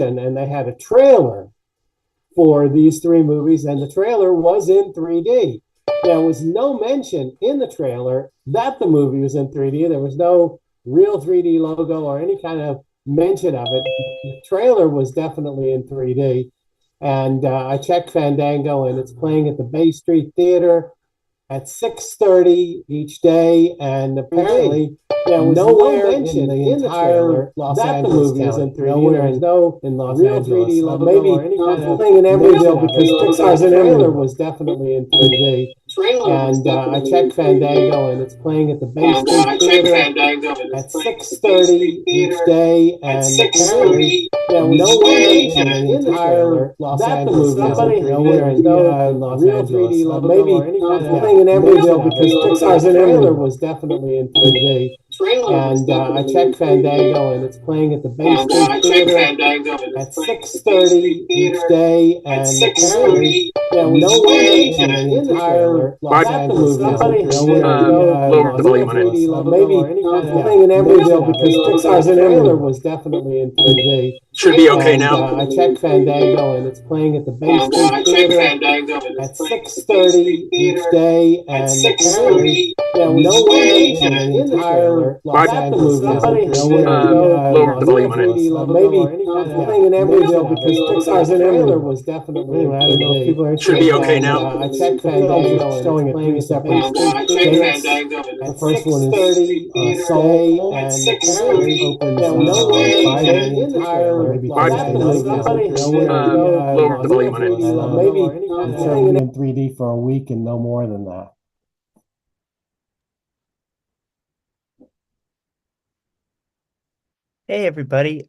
and they had a trailer for these three movies, and the trailer was in 3D. There was no mention in the trailer that the movie was in 3D. There was no real 3D logo or any kind of mention of it. The trailer was definitely in 3D. And I checked Fandango, and it's playing at the Bay Street Theater at 6:30 each day, and apparently there was nowhere in the entire Los Angeles that the movie was in 3D. There was no in Los real Angeles. 3D logo maybe or any kind of thing in Everyville because Pixar's in Everyville. The trailer was definitely in 3D. And I checked Fandango, and it's playing at the Bay Street Theater at 6:30 each day, and apparently there was nowhere in the entire Los Angeles that the movie was in 3D. There was no real 3D logo maybe or any kind of thing in Everyville because Pixar's in Everyville. The trailer was definitely in 3D. And I checked Fandango, and it's playing at the Bay Street Theater at 6:30 each day, and apparently there was nowhere in the entire Los Angeles that the movie was in 3D. Lower the volume on it. Maybe any kind of thing in Everyville because Pixar's in Everyville. The trailer was definitely in 3D. Should be okay now. I checked Fandango, and it's playing at the Bay Street Theater at 6:30 each day, and apparently there was nowhere in the entire Los Angeles that the movie was in 3D. Lower the volume on it. Maybe any kind of thing in Everyville because Pixar's in Everyville. The trailer was definitely in 3D. Should be okay now. I checked Fandango, showing it three separate dates. The first one is Soul, and apparently there was nowhere in the entire Lower the volume on it. Maybe in 3D for a week and no more than that. Hey, everybody.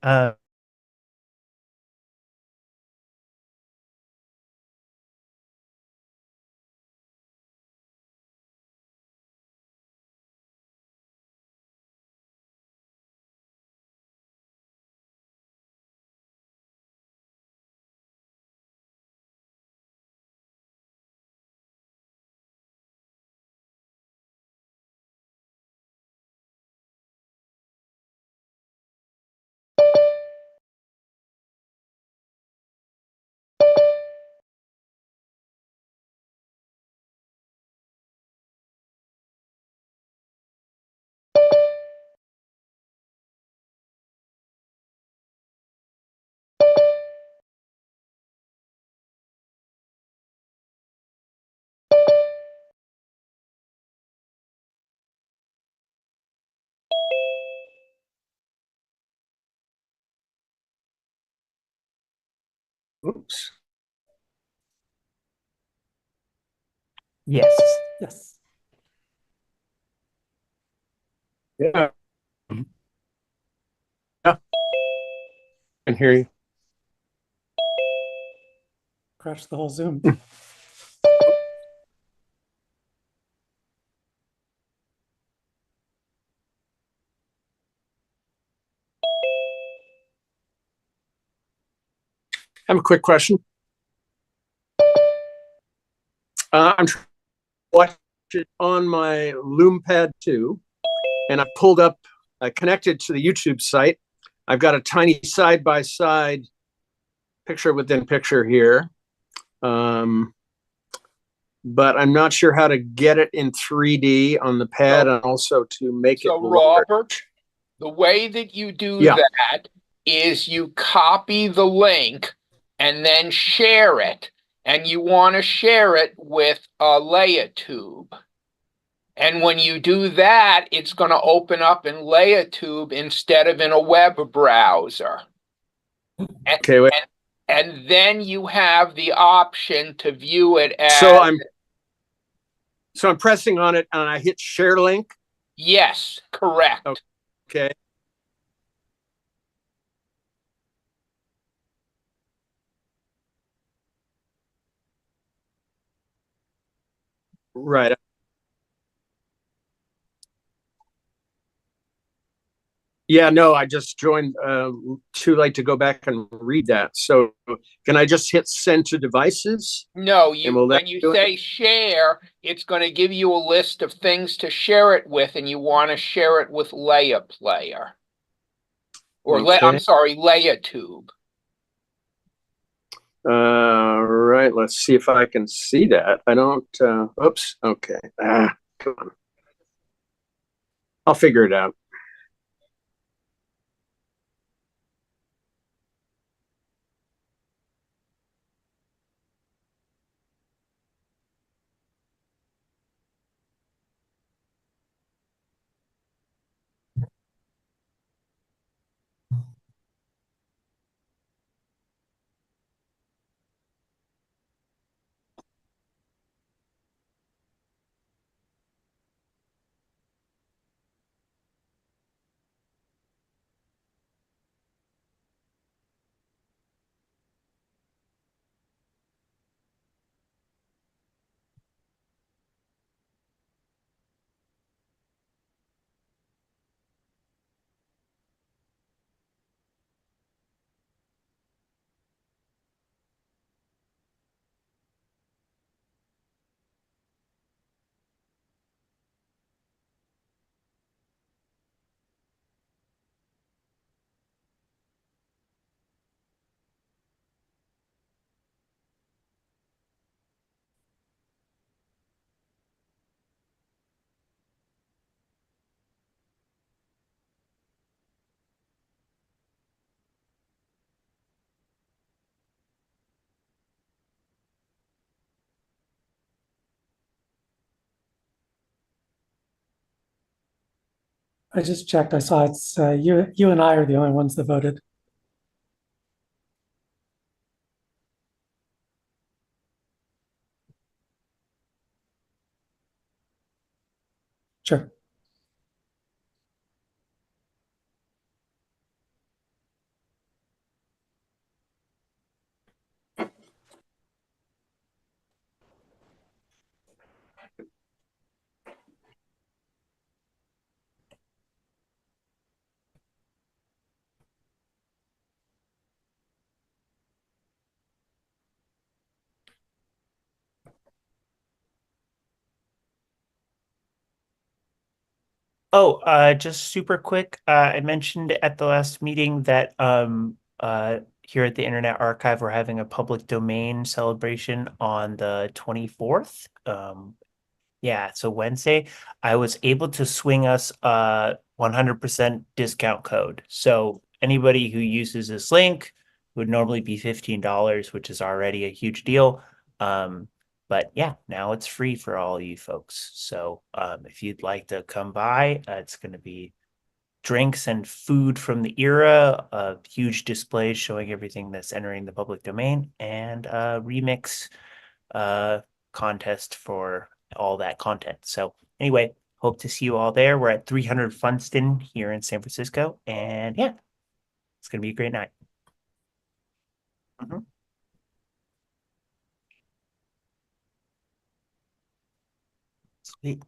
Oops. Yes. Yes. Yeah. Yeah. I can hear you. Crash the whole Zoom. I have a quick question. I'm trying to watch it on my LoomPad 2, and I pulled up, I connected to the YouTube site. I've got a tiny side-by-side picture within picture here, but I'm not sure how to get it in 3D on the pad and also to make it. So, Robert, the way that you do that is you copy the link and then share it. And you want to share it with a LayoTube. And when you do that, it's going to open up in LayoTube instead of in a web browser. Okay, wait. And then you have the option to view it as... So I'm pressing on it and I hit share link? Yes, correct. Okay. Right. Yeah, no, I just joined too late to go back and read that. So can I just hit send to devices? No, when you say share, it's going to give you a list of things to share it with, and you want to share it with LayoPlayer. Or I'm sorry, LayoTube. Right. Let's see if I can see that. I don't. Oops. Okay. Come on. I'll figure it out. I just checked. I saw it's you and I are the only ones that voted. Sure. Oh, just super quick. I mentioned at the last meeting that here at the Internet Archive, we're having a public domain celebration on the 24th. Yeah, so Wednesday, I was able to swing us a 100% discount code. So anybody who uses this link would normally be $15, which is already a huge deal. But yeah, now it's free for all you folks. So if you'd like to come by, it's going to be drinks and food from the era, huge displays showing everything that's entering the public domain, and remix contest for all that content. So anyway, hope to see you all there. We're at 300 Funston here in San Francisco, and yeah, it's gonna be a great night. Mhm. Sweet.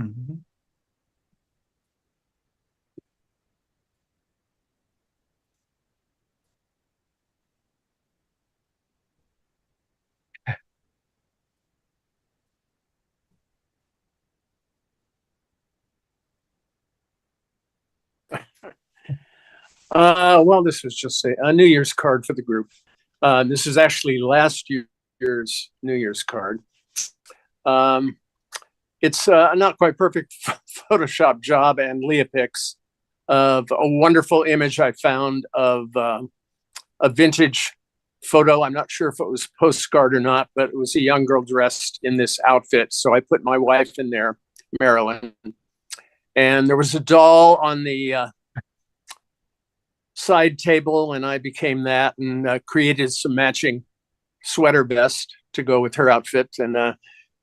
Mhm. Well, this was just a New Year's card for the group. This is actually last year's New Year's card. It's a not quite perfect Photoshop job and Leah pics of a wonderful image I found of a vintage photo. I'm not sure if it was postcard or not, but it was a young girl dressed in this outfit. So I put my wife in there, Marilyn, and there was a doll on the side table, and I became that and created some matching sweater vest to go with her outfit, and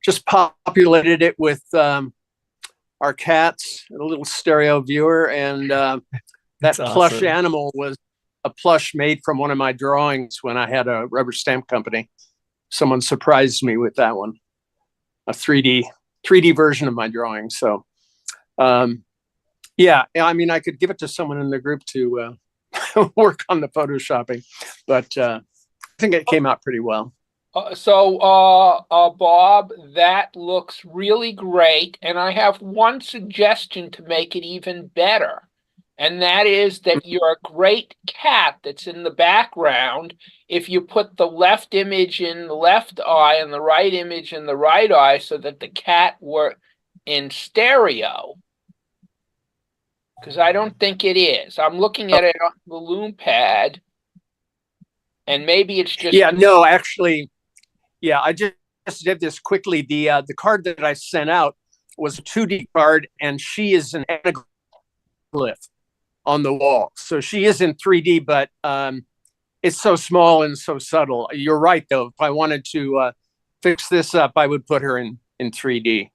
just populated it with our cats, a little stereo viewer, and that That's plush awesome. animal was a plush made from one of my drawings when I had a rubber stamp company. Someone surprised me with that one, a 3D version of my drawing. So, yeah, I mean, I could give it to someone in the group to work on the photoshopping, but I think it came out pretty well. Bob, that looks really great. And I have one suggestion to make it even better. And that is that your great cat that's in the background, if you put the left image in the left eye and the right image in the right eye so that the cat were in stereo, because I don't think it is. I'm looking at it on the loom pad, and maybe it's just... Yeah, no, actually... Yeah, I just did this quickly. The card that I sent out was a 2D card, and she is an anaglyph on the wall. So she is in 3D, but it's so small and so subtle. You're right, though. If I wanted to fix this up, I would put her in 3D.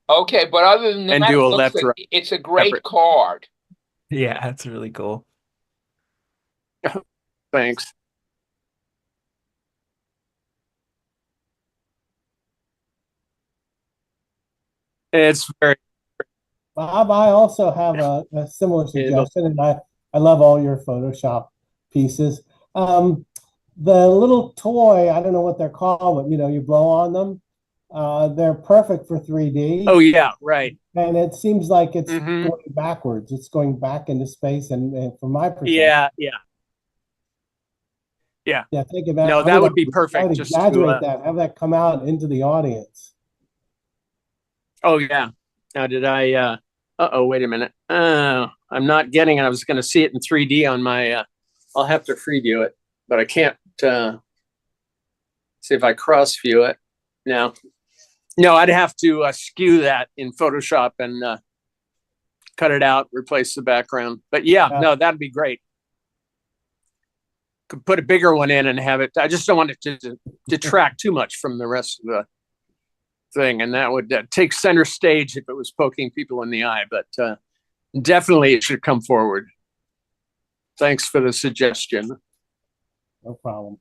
Okay, but other than that, and do a left, like right, it's a great separate. card. Yeah, that's really cool. Thanks. It's very... Bob, I also have a similar suggestion, and I love all your Photoshop pieces. The little toy, I don't know what they're called, but you blow on them. They're perfect for 3D. Oh, yeah, right. And it seems like it's going backwards. It's going back into space, and from my perspective. Yeah, think about no, that would be perfect. I would just exaggerate that, have that come out into the audience. Oh, yeah. Now, did I... wait a minute. I'm not getting it. I was going to see it in 3D on my... I'll have to preview it, but I can't... see if I cross view it. No, I'd have to skew that in Photoshop and cut it out, replace the background. But no, that'd be great. Could put a bigger one in and have it. I just don't want it to detract too much from the rest of the thing, and that would take center stage if it was poking people in the eye. But definitely, it should come forward. Thanks for the suggestion. No problem.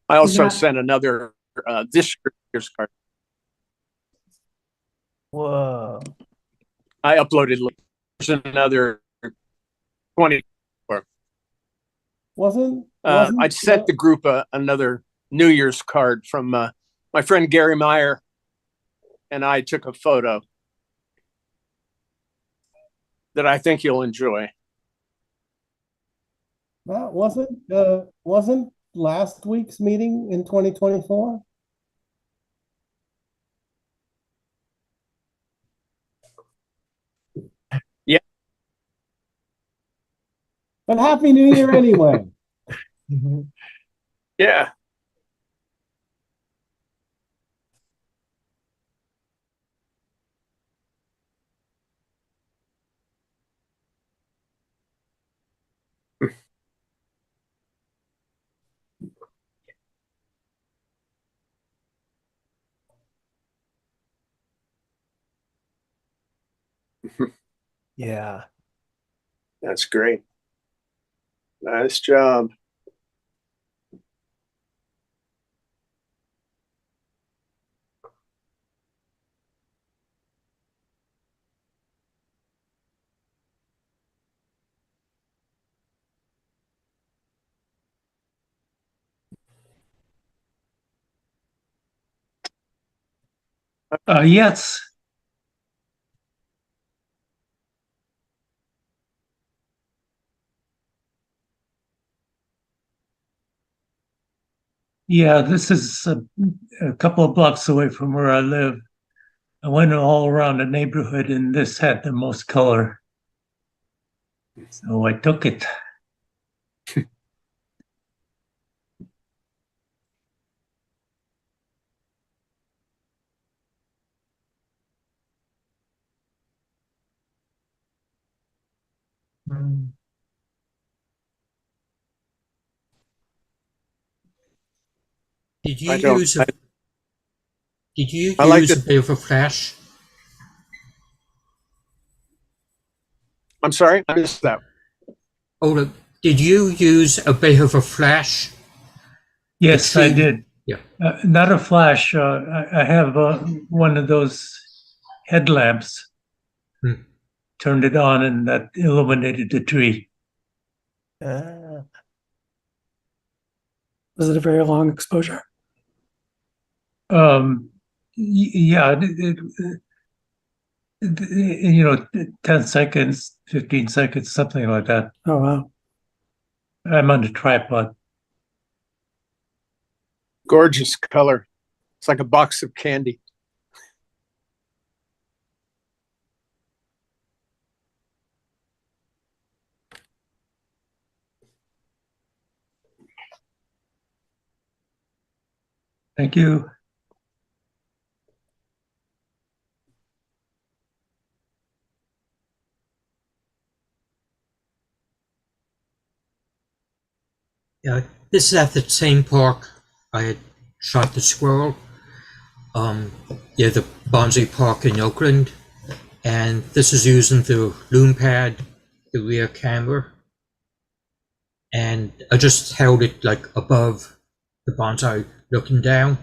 I also sent another this year's card. Whoa. I uploaded another 20. Wasn't I sent the group another New Year's card from my friend Gary Meyer, and I took a photo that I think you'll enjoy. That wasn't last week's meeting in 2024? Yeah. But Happy New Year anyway. Yeah. Yeah. That's great. Nice job. Yes. Yeah, this is a couple of blocks away from where I live. I went all around the neighborhood, and this had the most color. So I took it. Did you I use a, did you I like use a the- bit of a flash? I'm sorry, I missed that. Oh, Did you use a bit of a flash? Yes, I did. Yeah. Not a flash. I have one of those headlamps. Hmm. Turned it on, and that illuminated the tree. Was it a very long exposure? Yeah, 10 seconds, 15 seconds, something like that. Oh, wow. I'm on a tripod. Gorgeous color. It's like a box of candy. Thank you. Yeah, this is at the same park I had shot the squirrel. Yeah, the Bonsai Park in Oakland. And this is using the loom pad, the rear camera. And I just held it like above the bonsai looking down.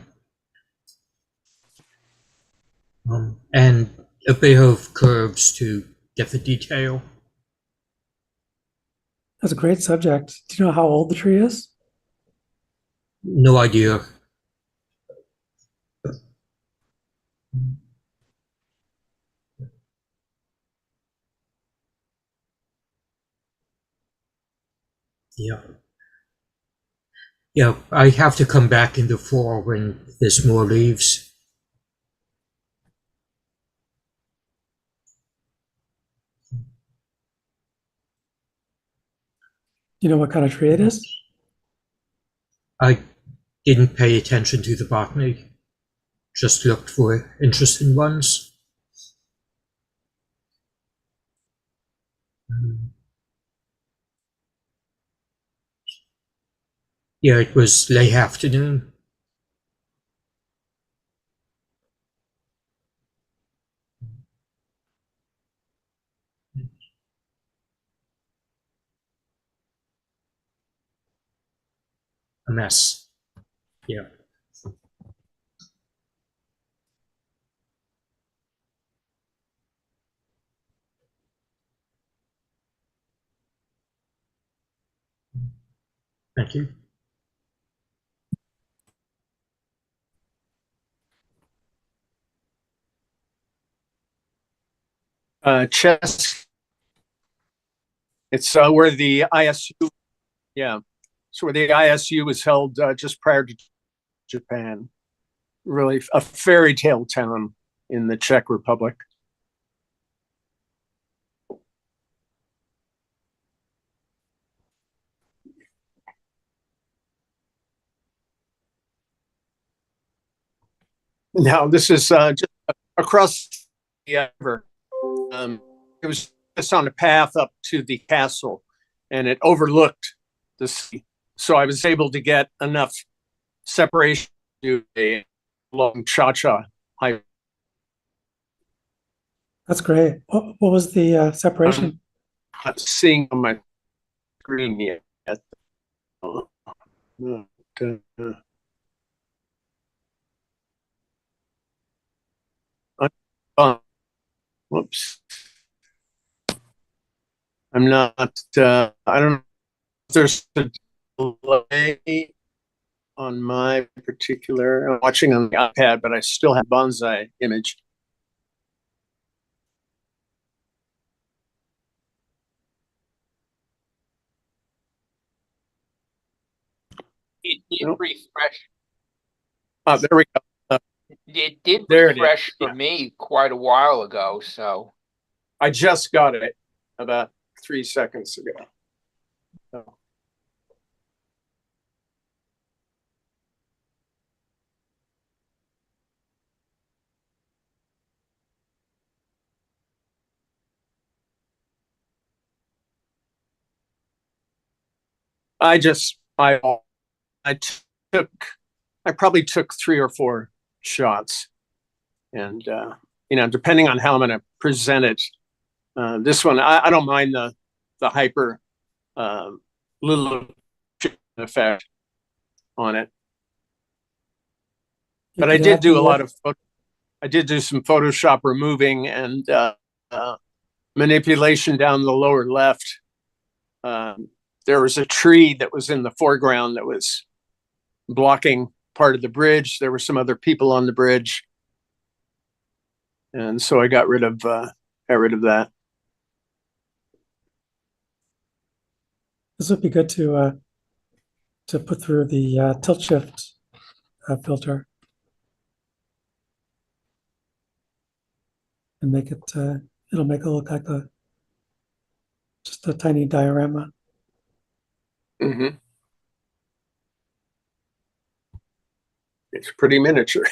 And a bit of curves to get the detail. That's a great subject. Do you know how old the tree is? No idea. Yeah. Yeah, I have to come back in the fall when there's more leaves. Do you know what kind of tree it is? I didn't pay attention to the botany, just looked for interesting ones. Yeah, it was late afternoon. A mess. Yeah. Thank you. Chess. It's where the ISU, yeah, it's where the ISU was held just prior to Japan. Really a fairy tale town in the Czech Republic. Now, this is just across the river. It was just on a path up to the castle, and it overlooked the sea. So I was able to get enough separation to do a long cha-cha hike. That's great. What was the separation? I'm not seeing on my screen yet. Whoops. I'm not, I don't know if there's a delay on my particular, I'm watching on the iPad, but I still have bonsai image. It did refresh. Oh, there we go. It did There it is. refresh for Yeah. me quite a while ago, so. I just got it about 3 seconds ago. So. I probably took 3 or 4 shots, and depending on how I'm going to present it, this one I don't mind the hyper little effect on it. You But I could did have do a the, lot of, I did do some Photoshop removing and manipulation down the lower left. There was a tree that was in the foreground that was blocking part of the bridge. There were some other people on the bridge. And so I got rid of that. this would be good to put through the tilt shift filter and make it. It'll make it look like just a tiny diorama. Mm-hmm. It's pretty miniature.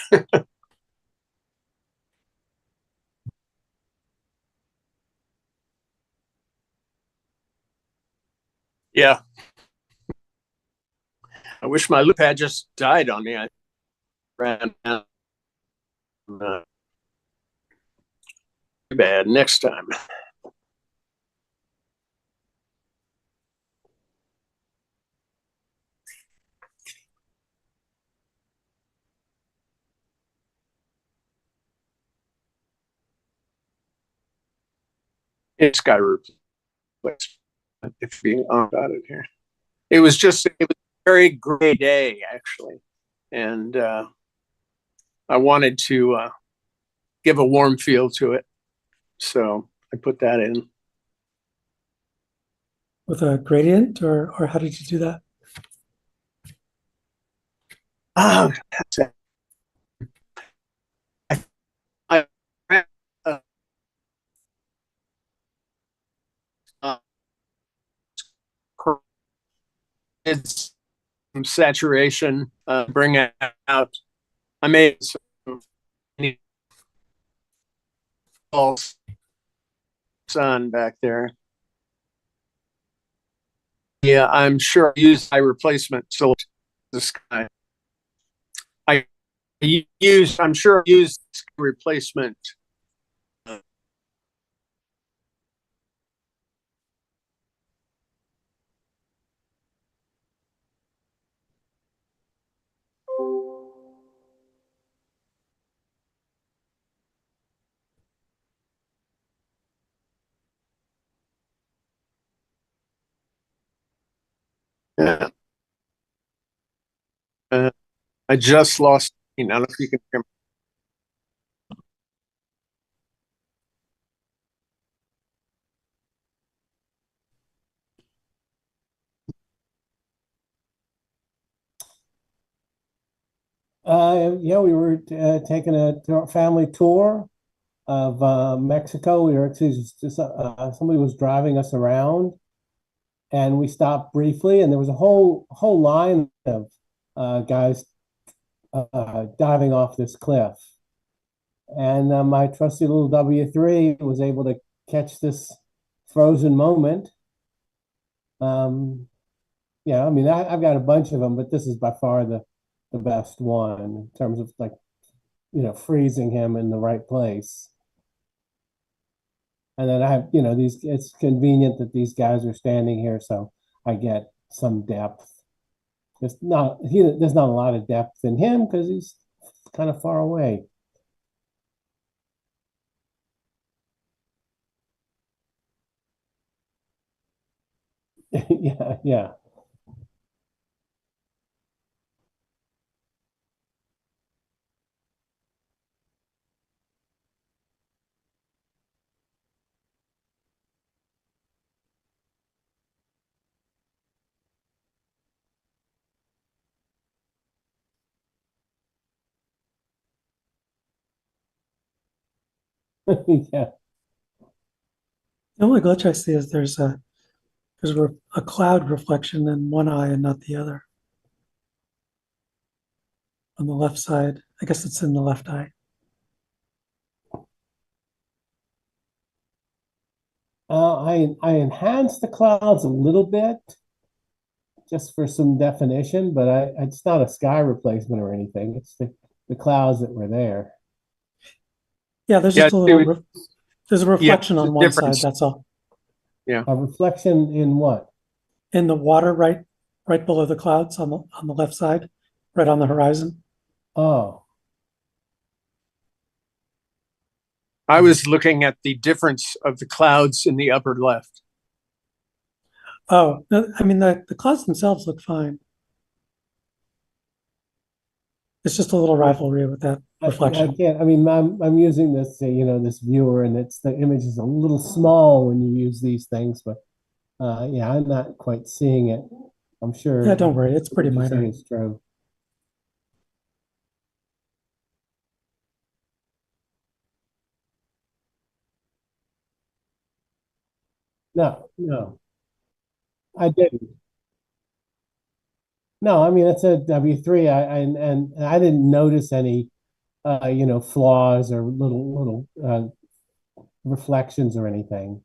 Yeah. I wish my loop had just died on me. I ran out. Too bad. Next time. It's got replaced. If being honest about it here, it was a very gray day actually, and I wanted to give a warm feel to it, so I put that in With a gradient, or how did you do that? That's it. I did some saturation, bring it out. I made some false sun back there. Yeah, I'm sure I used my replacement so the sky. I'm sure I used replacement. Yeah. I just lost. I don't know if you can hear Yeah, we were taking a family tour of Mexico. We were actually somebody was driving us around, and we stopped briefly, and there was a whole line of guys diving off this cliff, and my trusty little W3 was able to catch this frozen moment. Yeah, I mean, I've got a bunch of them, but this is by far the best one in terms of like, freezing him in the right place. And then I have, it's convenient that these guys are standing here, so I get some depth. There's not a lot of depth in him because he's kind of far away. Yeah, yeah. Yeah. The only glitch I see is there's a cloud reflection in one eye and not the other. On the left side, I guess it's in the left eye. I enhanced the clouds a little bit just for some definition, but it's not a sky replacement or anything. It's the clouds that were there. Yeah, there's just a little. There's a reflection on one side. difference. That's all. Yeah. A reflection in what? in the water, right below the clouds on the left side, right on the horizon. Oh, I was looking at the difference of the clouds in the upper left. Oh, no, I mean the clouds themselves look fine. It's just a little rivalry with that I reflection. can't. I mean, I'm using this, this viewer, and the image is a little small when you use these things, but yeah, I'm not quite seeing it. I'm sure. Yeah, don't worry, it's pretty what you're saying minor. is true. No, no, I didn't. No, I mean it's a W3. And I didn't notice any, flaws or little reflections or anything.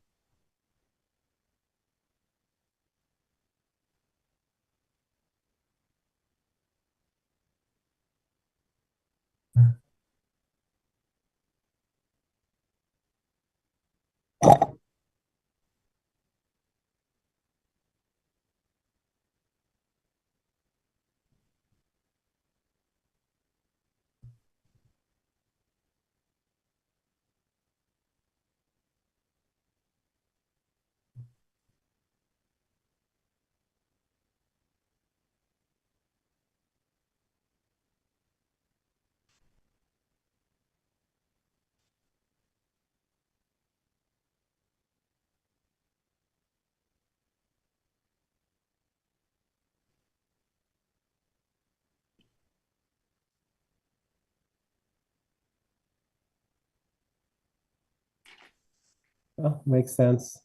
Oh, makes sense.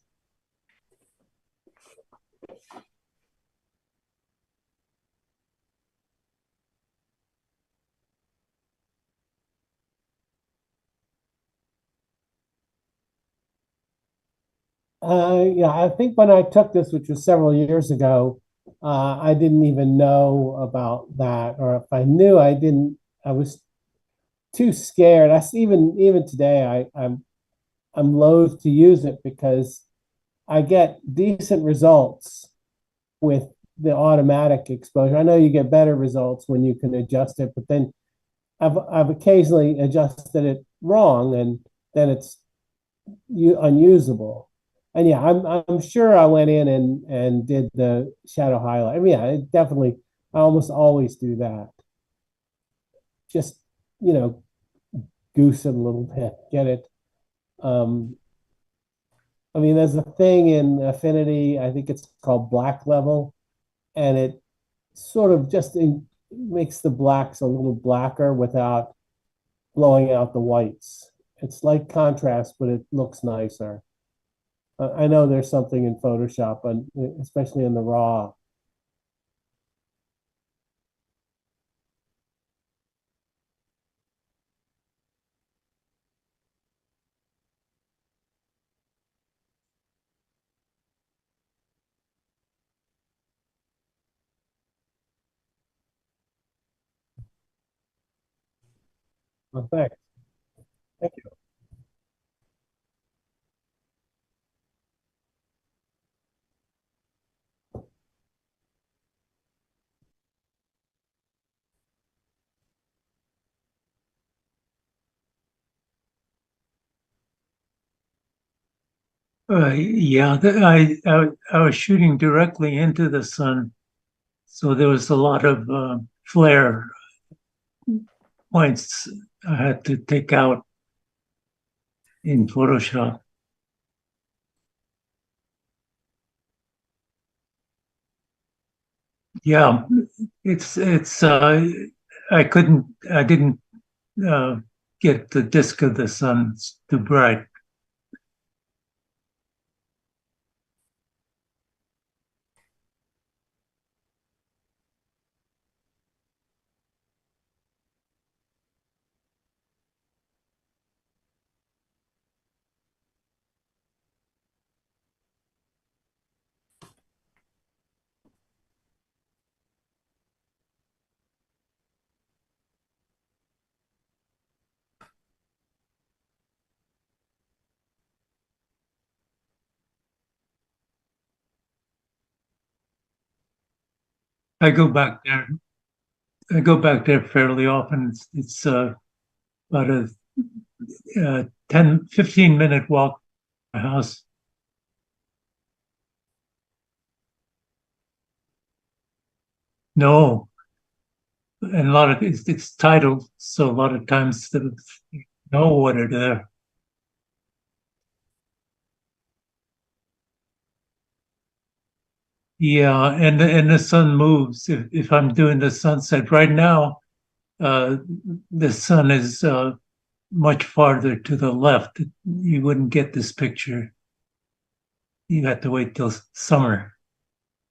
Yeah, I think when I took this, which was several years ago, I didn't even know about that, or if I knew, I didn't. I was too scared. Even today, I'm loath to use it because I get decent results with the automatic exposure. I know you get better results when you can adjust it, but then I've occasionally adjusted it wrong, and then it's unusable. And yeah, I'm sure I went in and did the shadow highlight. I mean, yeah, it definitely. I almost always do that. Just you know, goose it a little bit, get it. Um, I mean, there's a thing in Affinity. I think it's called black level, and it sort of makes the blacks a little blacker without blowing out the whites. It's like contrast, but it looks nicer. I know there's something in Photoshop, and especially in the raw. Oh, thanks. Thank you. Yeah, I was shooting directly into the sun, so there was a lot of flare points I had to take out in Photoshop. Yeah, it's I didn't uh, get the disk of the sun. It's too bright. I go back there. I go back there fairly often. It's about a 10, 15-minute walk from my house. No, and a lot of it's tidal, so a lot of times there's no water there. Yeah, and the sun moves if I'm doing the sunset. Right now, the sun is much farther to the left. You wouldn't get this picture. You have to wait till summer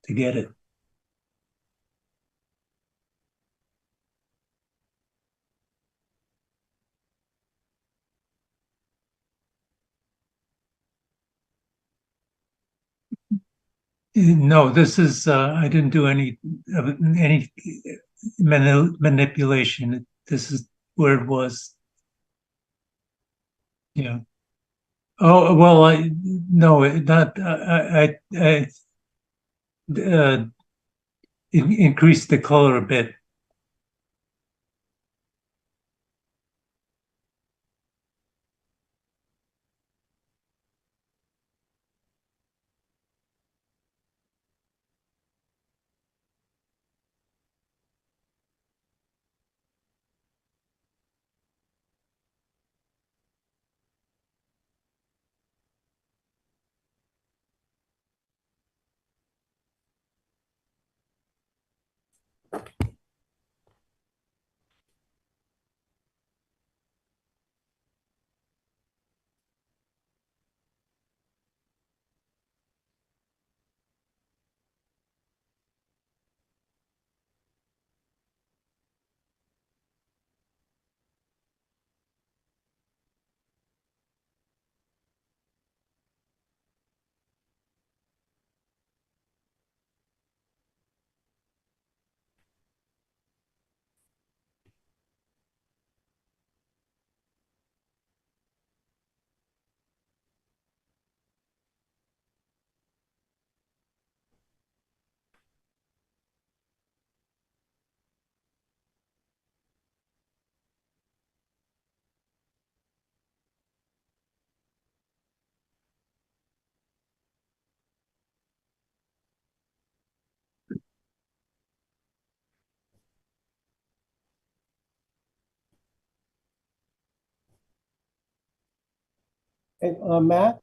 to get it. No, this is I didn't do any manipulation. This is where it was. Yeah. Oh well, I no, not I uh, increased the color a bit. Hey, Matt,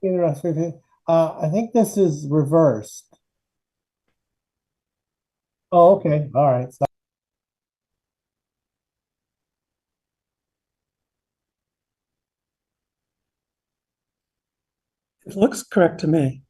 interesting. I think this is reversed. Oh, okay. All right. So It looks correct to me.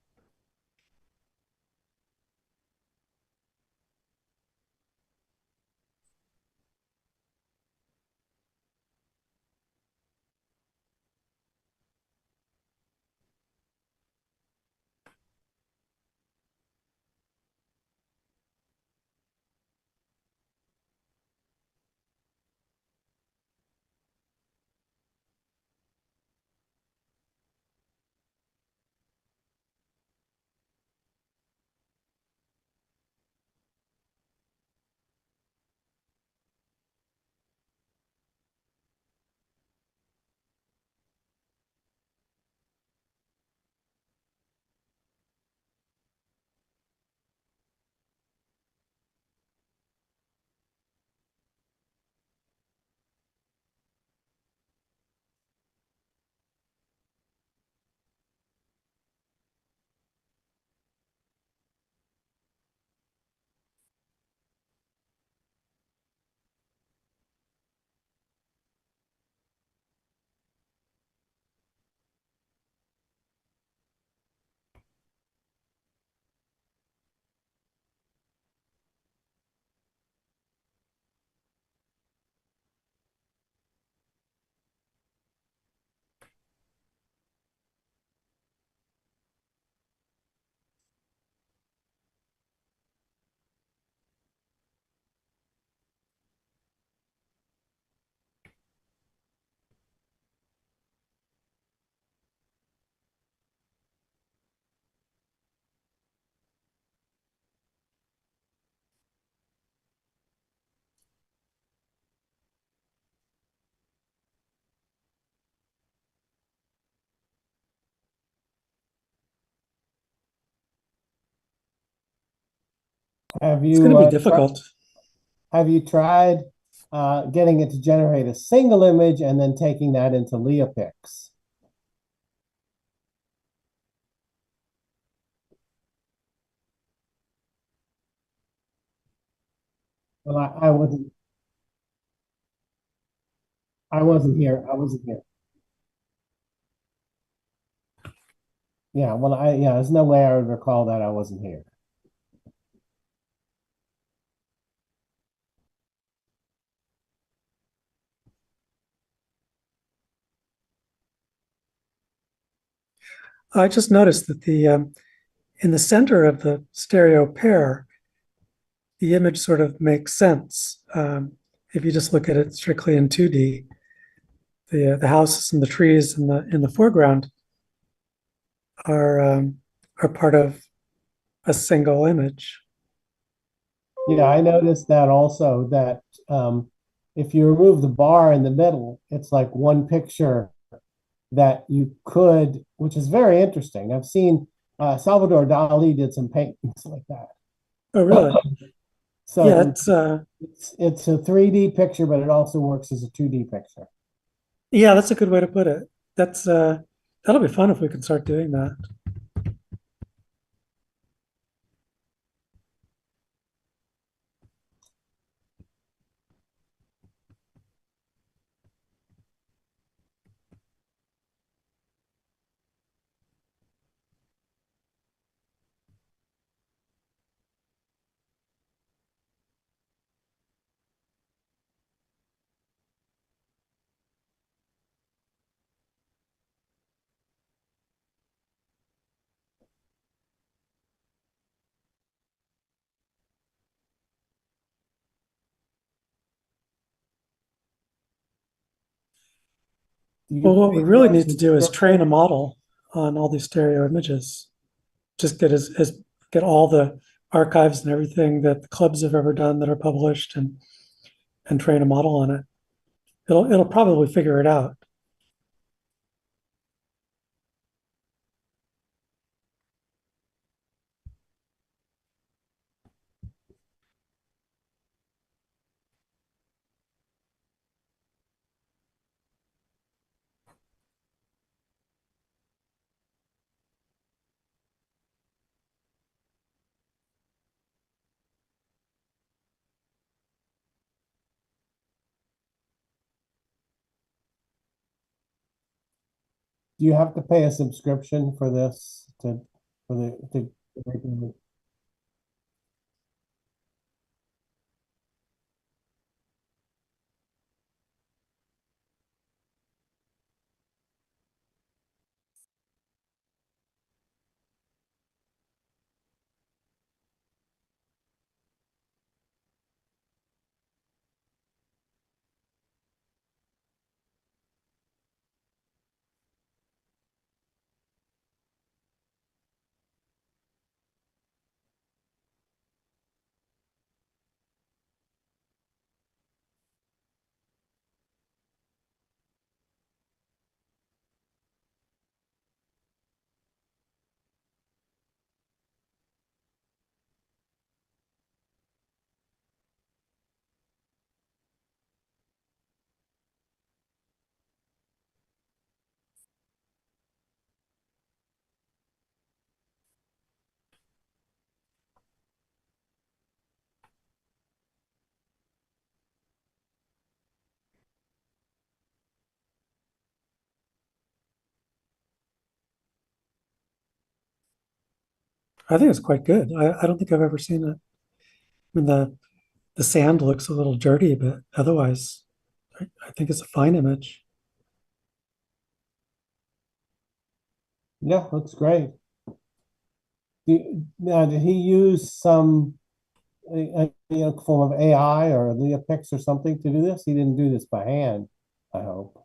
Have It's going to you be difficult. have you tried getting it to generate a single image and then taking that into Leopix? Well, I wasn't here. I wasn't here. Yeah, well, there's no way I would recall that. I wasn't here. I just noticed that the in the center of the stereo pair, the image sort of makes sense. If you just look at it strictly in 2D, the houses and the trees in the foreground are part of a single image. Yeah, I noticed that also that if you remove the bar in the middle, it's like one picture that you could, which is very interesting. I've seen Salvador Dali did some paintings like that. Oh, really? So Yeah, it's a 3D picture, but it also works as a 2D picture. yeah, that's a good way to put it. That'll be fun if we can start doing that. Well, what we really need to do is train a model on all these stereo images. Just get all the archives and everything that the clubs have ever done that are published and train a model on it. It'll probably figure it out. Do you have to pay a subscription for this for the to I think it's quite good. I don't think I've ever seen it. I mean, the sand looks a little dirty, but otherwise, I think it's a fine image. Yeah, looks great. Now, did he use some form of AI or Leopix or something to do this? He didn't do this by hand, I hope.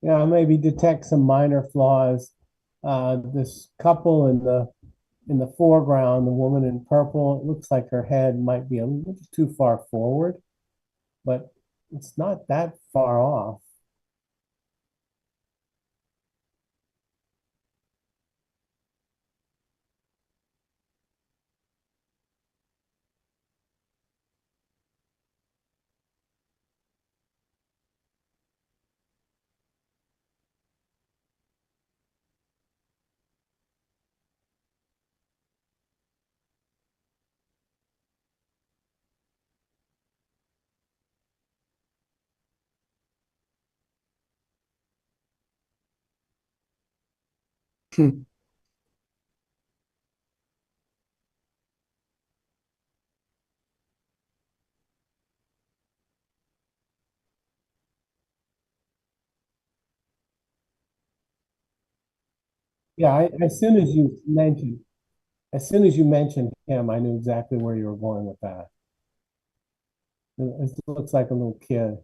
maybe detect some minor flaws. This couple in the foreground, the woman in purple, it looks like her head might be a little too far forward, but it's not that far off. Yeah, as soon as you mentioned him, I knew exactly where you were going with that. It looks like a little kid,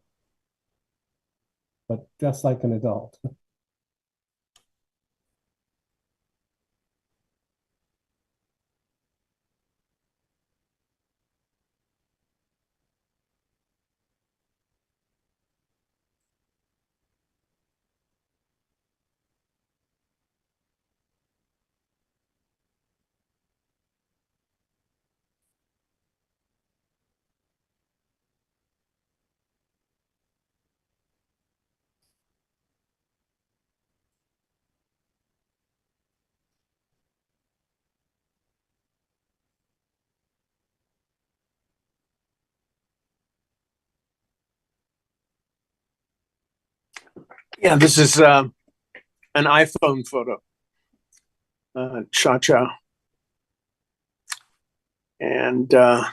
but just like an adult. Yeah, this is an iPhone photo, Cha-Cha. And I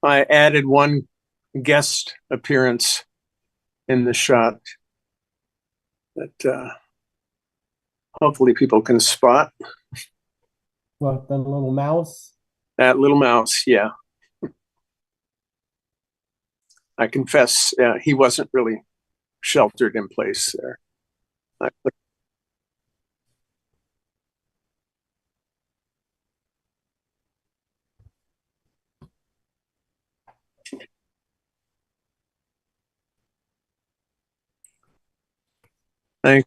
added one guest appearance in the shot that hopefully people can spot. Well, the little mouse. That little mouse, yeah. I confess, he wasn't really sheltered in place there.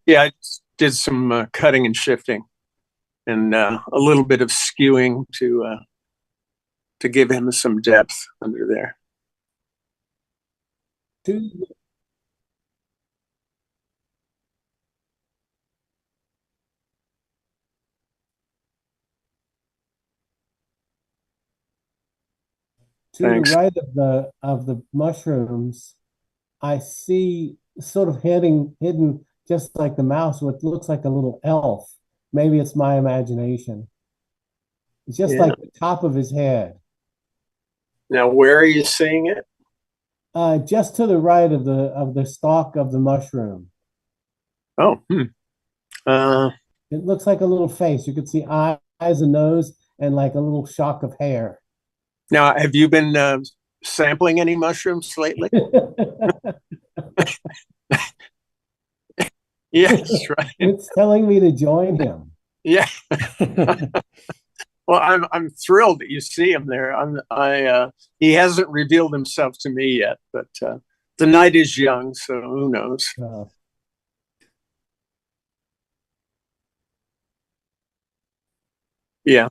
Yeah, I did some cutting and shifting, and a little bit of skewing to give him some depth under there. To, to the Thanks. right of the mushrooms, I see sort of hidden just like the mouse, what looks like a little elf. Maybe it's my imagination. It's just Yeah. like the top of his head. Now, where are you seeing it? Just to the right of the stalk of the mushroom. Oh, It looks like a little face. You could see eyes, a nose, and like a little shock of hair. now, have you been sampling any mushrooms lately? Yes, right. It's telling me to join him. Yeah. Well, I'm thrilled that you see him there. He hasn't revealed himself to me yet, but the night is young, so who knows? Yeah.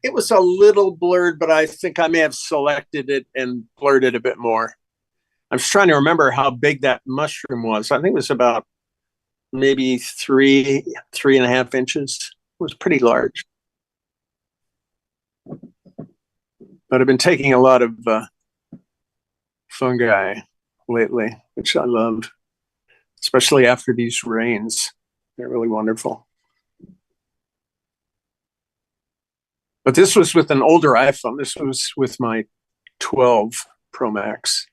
It was a little blurred, but I think I may have selected it and blurred it a bit more. I'm just trying to remember how big that mushroom was. I think it was about maybe 3.5 inches. It was pretty large. But I've been taking a lot of fungi lately, which I love, especially after these rains. They're really wonderful. But this was with an older iPhone. This was with my 12 Pro Max.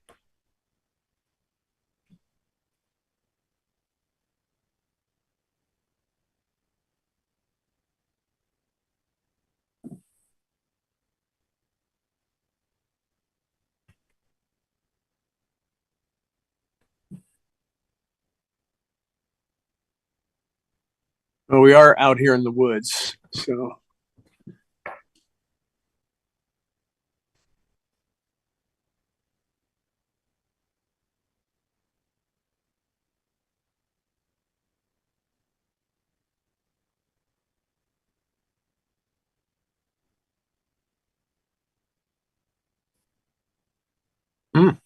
Well, we are out here in the woods, so. Mm.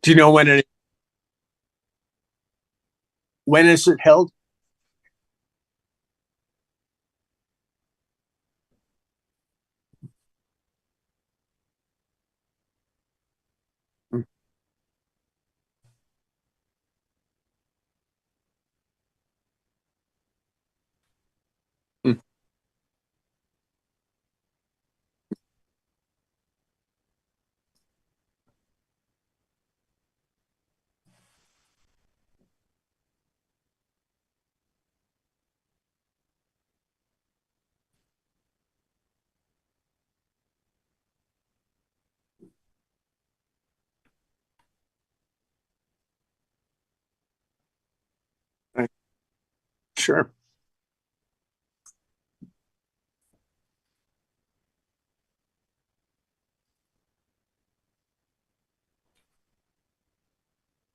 Do you know when is it held? Mm. Mm. Sure.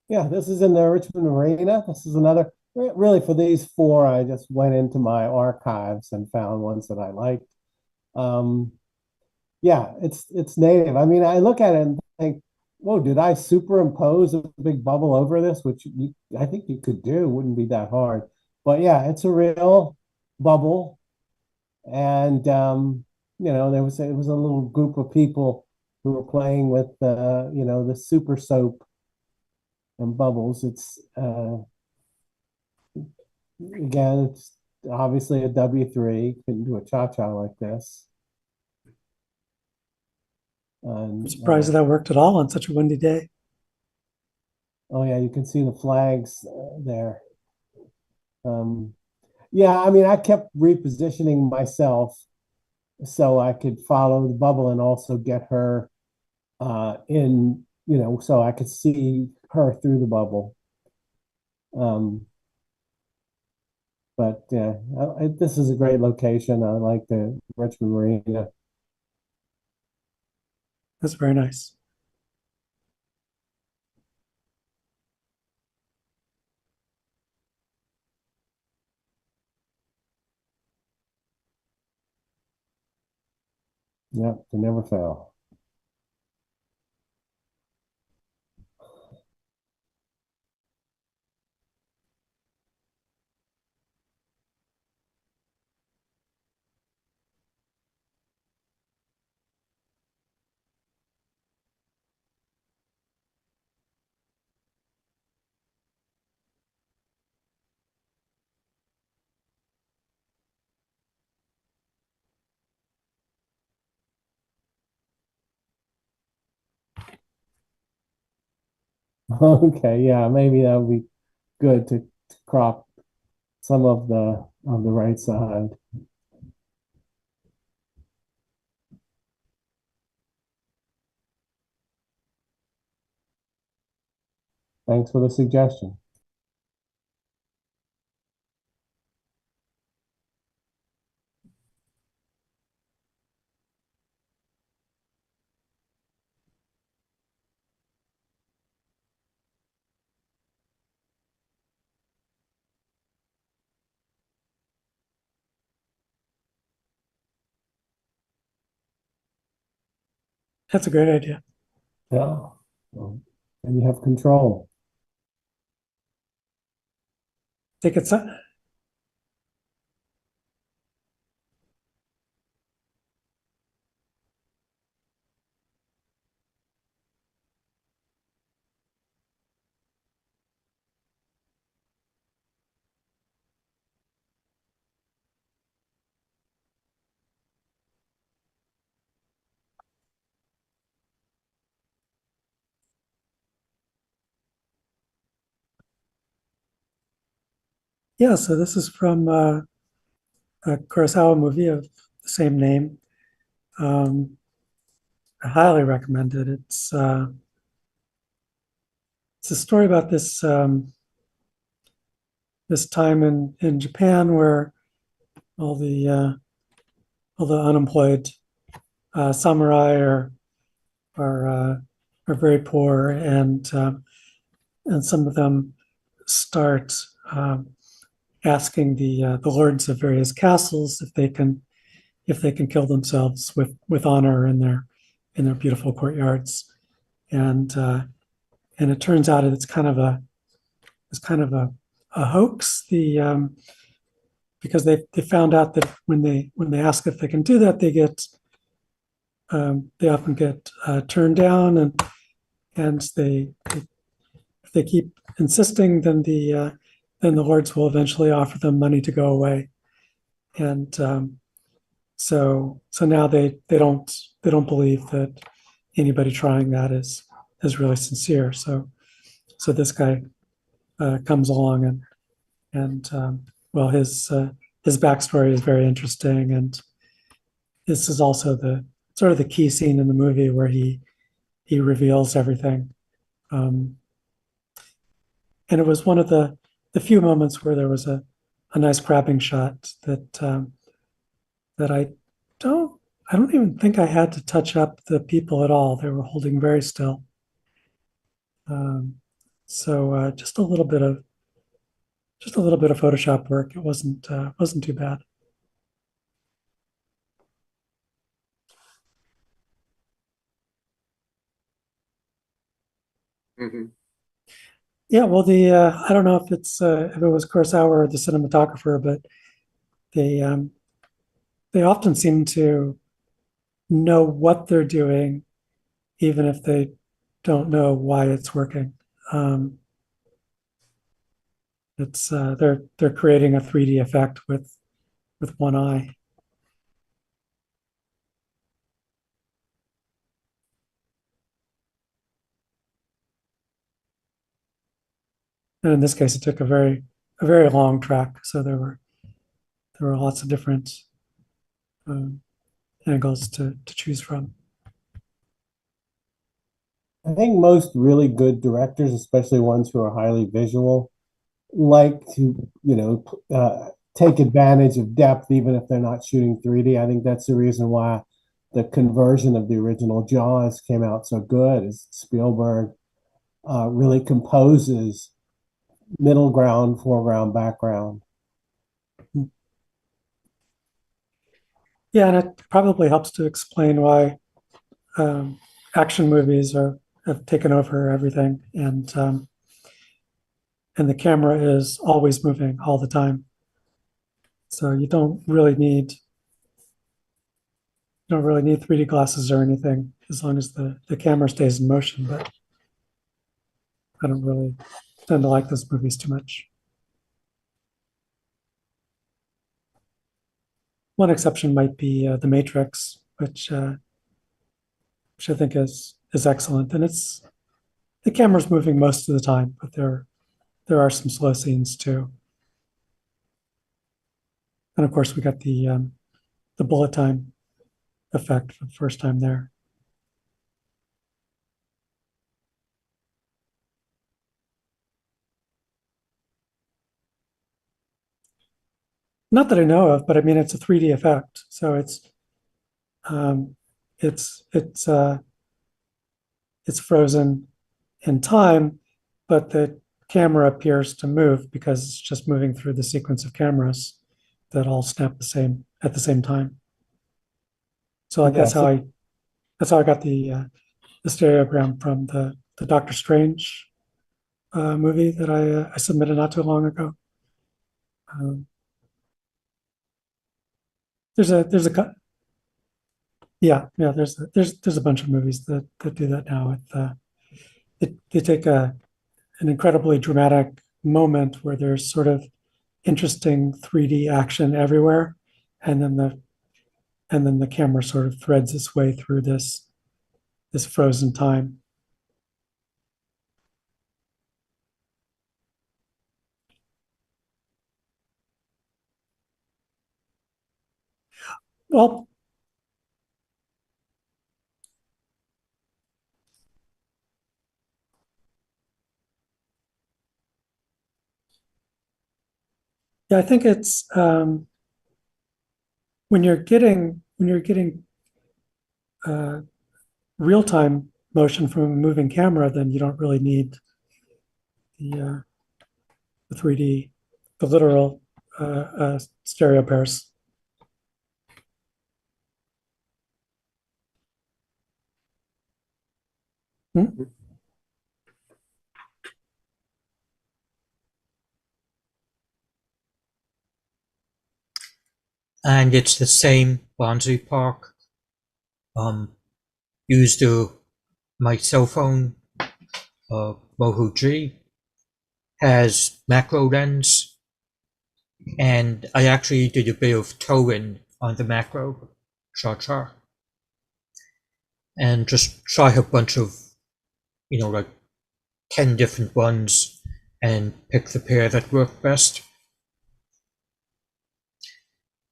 Yeah, this is in the Richmond Arena. This is another, really for these four, I just went into my archives and found ones that I liked. Um, yeah, it's native. I mean, I look at it and think, whoa, did I superimpose a big bubble over this? Which I think you could do, wouldn't be that hard. But yeah, it's a real bubble. And it was a little group of people who were playing with the super soap and bubbles. It's again, it's obviously a W3. Couldn't do a cha-cha like this. I'm And surprised that worked at all on such a windy day. oh yeah, you can see the flags there. Yeah, I mean, I kept repositioning myself so I could follow the bubble and also get her so I could see her through the bubble. Um, but yeah, this is a great location. I like the Richmond Marina. That's very nice. Yeah, they never fail. Okay, yeah, maybe that would be good to crop some of the on the right side. Thanks for the suggestion. That's a great idea. Yeah. Well, and you have control. Think it's Yeah, so this is from a Kurosawa movie of the same name. I highly recommend it. It's a story about this time in Japan where all the unemployed samurai are very poor, and some of them start asking the lords of various castles if they can kill themselves with honor in their beautiful courtyards, and it turns out it's kind of a hoax. Because they found out that when they ask if they can do that, they often get turned down, and if they keep insisting, then the lords will eventually offer them money to go away, and so now they don't believe that anybody trying that is really sincere. So this guy comes along, and well, his backstory is very interesting, and this is also the sort of the key scene in the movie where he reveals everything. And it was one of the few moments where there was a nice grabbing shot that I don't even think I had to touch up the people at all. They were holding very still. So just a little bit of Photoshop work. It wasn't too bad. Mm-hmm. Yeah, well, I don't know if it was Kurosawa or the cinematographer, but they often seem to know what they're doing, even if they don't know why it's working. They're creating a 3D effect with one eye. And in this case, it took a very long track, so there were lots of different angles to choose from. I think most really good directors, especially ones who are highly visual, like to, take advantage of depth, even if they're not shooting 3D. I think that's the reason why the conversion of the original Jaws came out so good, is Spielberg really composes middle ground, foreground, background. Yeah, and it probably helps to explain why action movies have taken over everything, and the camera is always moving all the time. So you don't really need 3D glasses or anything, as long as the camera stays in motion. But I don't really tend to like those movies too much. One exception might be The Matrix, which I think is excellent, and the camera's moving most of the time, but there are some slow scenes too. And of course, we got the bullet time effect for the first time there. Not that I know of, but I mean, it's a 3D effect, so it's frozen in time, but the camera appears to move because it's just moving through the sequence of cameras that all snap at the same time. So like that's how I got the stereogram from the Doctor Strange movie that I submitted not too long ago. There's a a bunch of movies that do that now. They take an incredibly dramatic moment where there's sort of interesting 3D action everywhere, and then the camera sort of threads its way through this frozen time. Well, yeah, I think it's when you're getting uh, real time motion from a moving camera, then you don't really need the 3D, the literal stereo pairs. Hmm? And it's the same Bonzi Park. Used my cell phone, Moho G, has macro lens, and I actually did a bit of towing on the macro Char, and just try a bunch of, like 10 different ones and pick the pair that work best.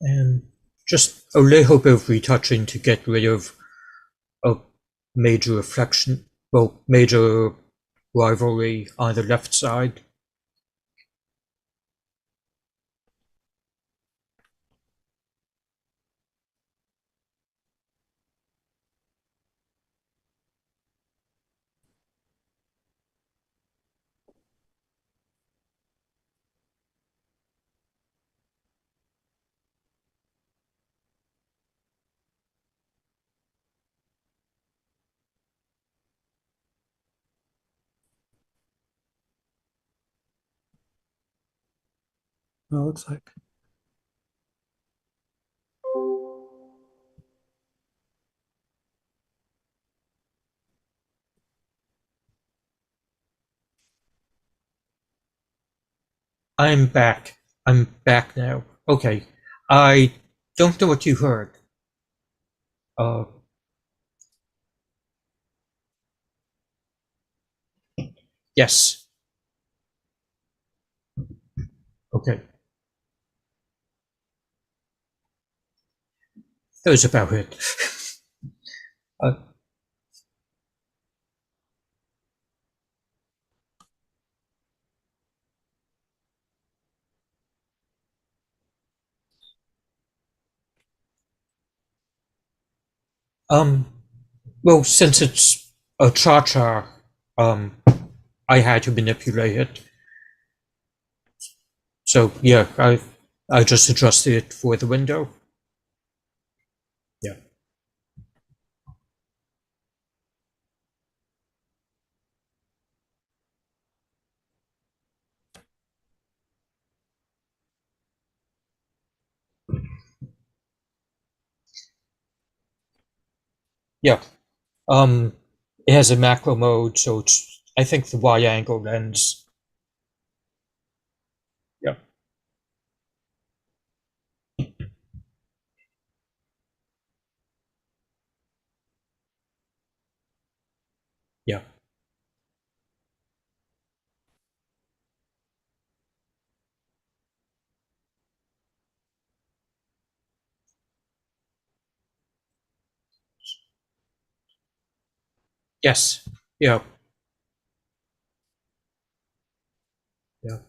And just a little bit of retouching to get rid of a major major rivalry on the left side. Well, it looks like. I'm back. I'm back now. Okay. I don't know what you heard. Yes. Okay. That was about it. uh, um, well, since it's a cha-cha, I had to manipulate it. So yeah, I just adjusted it for the window. Yeah. Yeah. It has a macro mode, so it's, I think, the wide angle lens. Yeah. Yeah. Yes. Yeah. Yeah.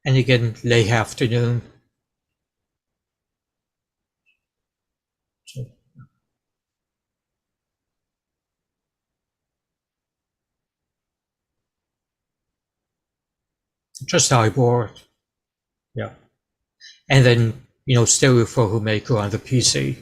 And again, late afternoon. So just how I wore it. Yeah. And then, stereo photo maker on the PC.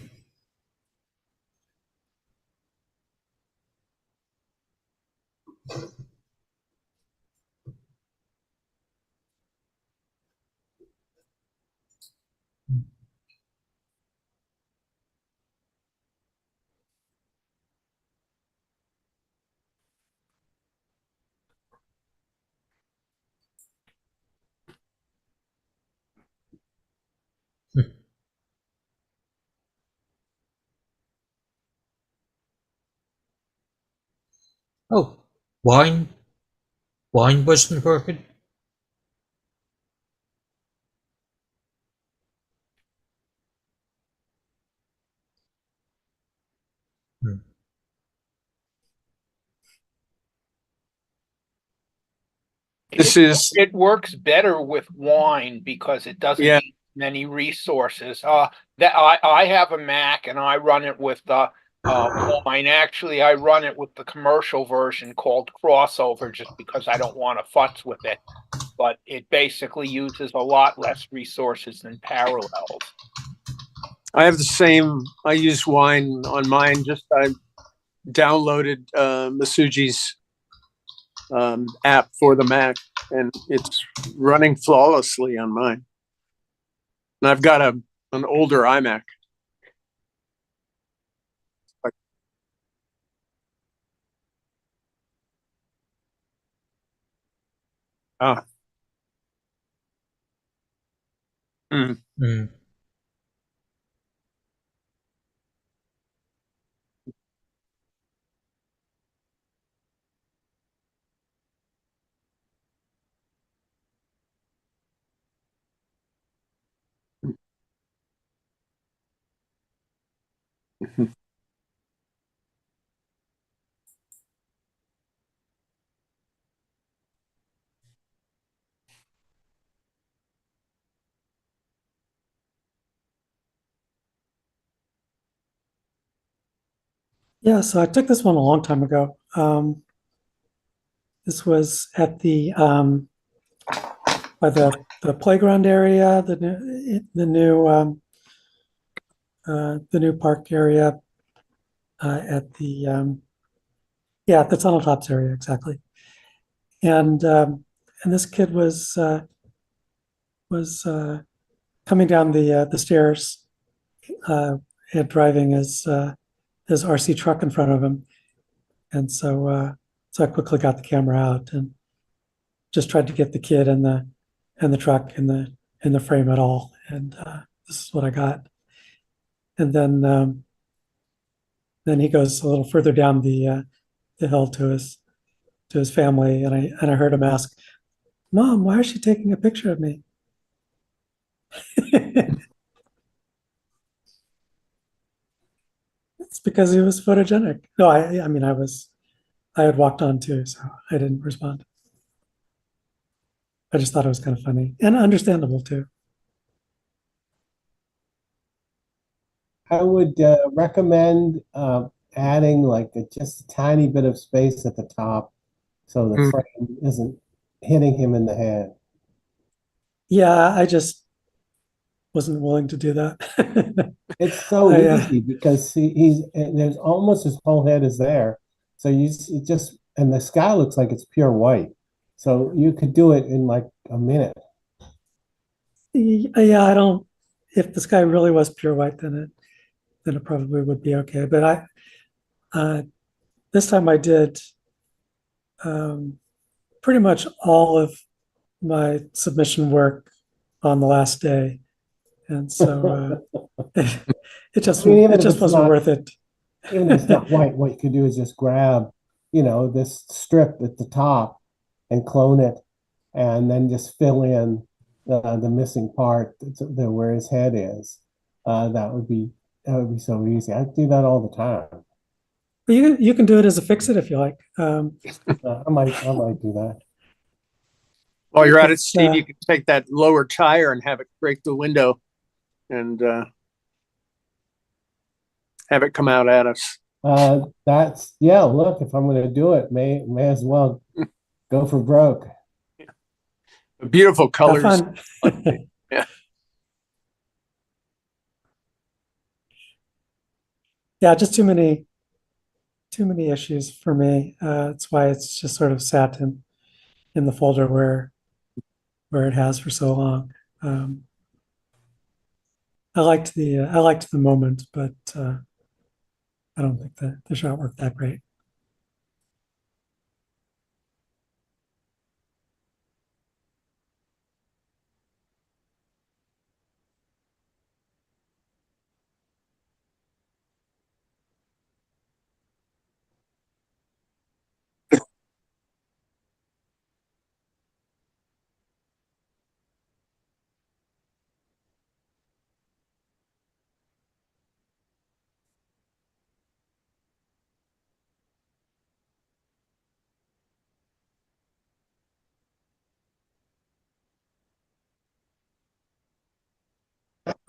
Oh, wine wasn't working. Hmm. It works better with wine because it doesn't Yeah. need many resources. That I have a Mac and I run it with wine. Actually, I run it with the commercial version called Crossover just because I don't want to futz with it. But it basically uses a lot less resources than Parallels. I have the same. I use wine on mine. Just I downloaded Masuji's app for the Mac, and it's running flawlessly on mine. And I've got an older iMac. Ah. Mm. Hmm. Yeah, so I took this one a long time ago. This was at by the playground area, the new park area at at the tunnel tops area exactly. And this kid was coming down the stairs and driving his RC truck in front of him, and so I quickly got the camera out and just tried to get the kid and the truck in the frame at all, and this is what I got. And then he goes a little further down the hill to his family, and I heard him ask, "Mom, why is she taking a picture of me?" It's because he was photogenic. No, I mean I had walked on too, so I didn't respond. I just thought it was kind of funny and understandable too. I would recommend adding like just a tiny bit of space at the top so the Mm. frame isn't hitting him in the head. Yeah, I just wasn't willing to do that. It's so I, easy because there's almost his whole head is there. So it just and the sky looks like it's pure white. So you could do it in like a minute. yeah, I don't. If the sky really was pure white, then it probably would be okay. But uh, this time I did um, pretty much all of my submission work on the last day, and so I mean, even it if just it's wasn't not worth it. even if it's not white, what you could do is just grab, this strip at the top and clone it, and then just fill in the missing part where his head is. That would be so easy. I do that all the time. But you can do it as a fix it if you like. I might do that. While you're at it, It's Steve, you can take that lower tire and have it break the window and have it come out at us. Yeah. Look, if I'm going to do it, may as well go for broke. Beautiful have colors. fun. Yeah. Yeah, just too many issues for me. That's why it's just sort of sat in the folder where it has for so long. I liked the moment, but I don't think the shot worked that great.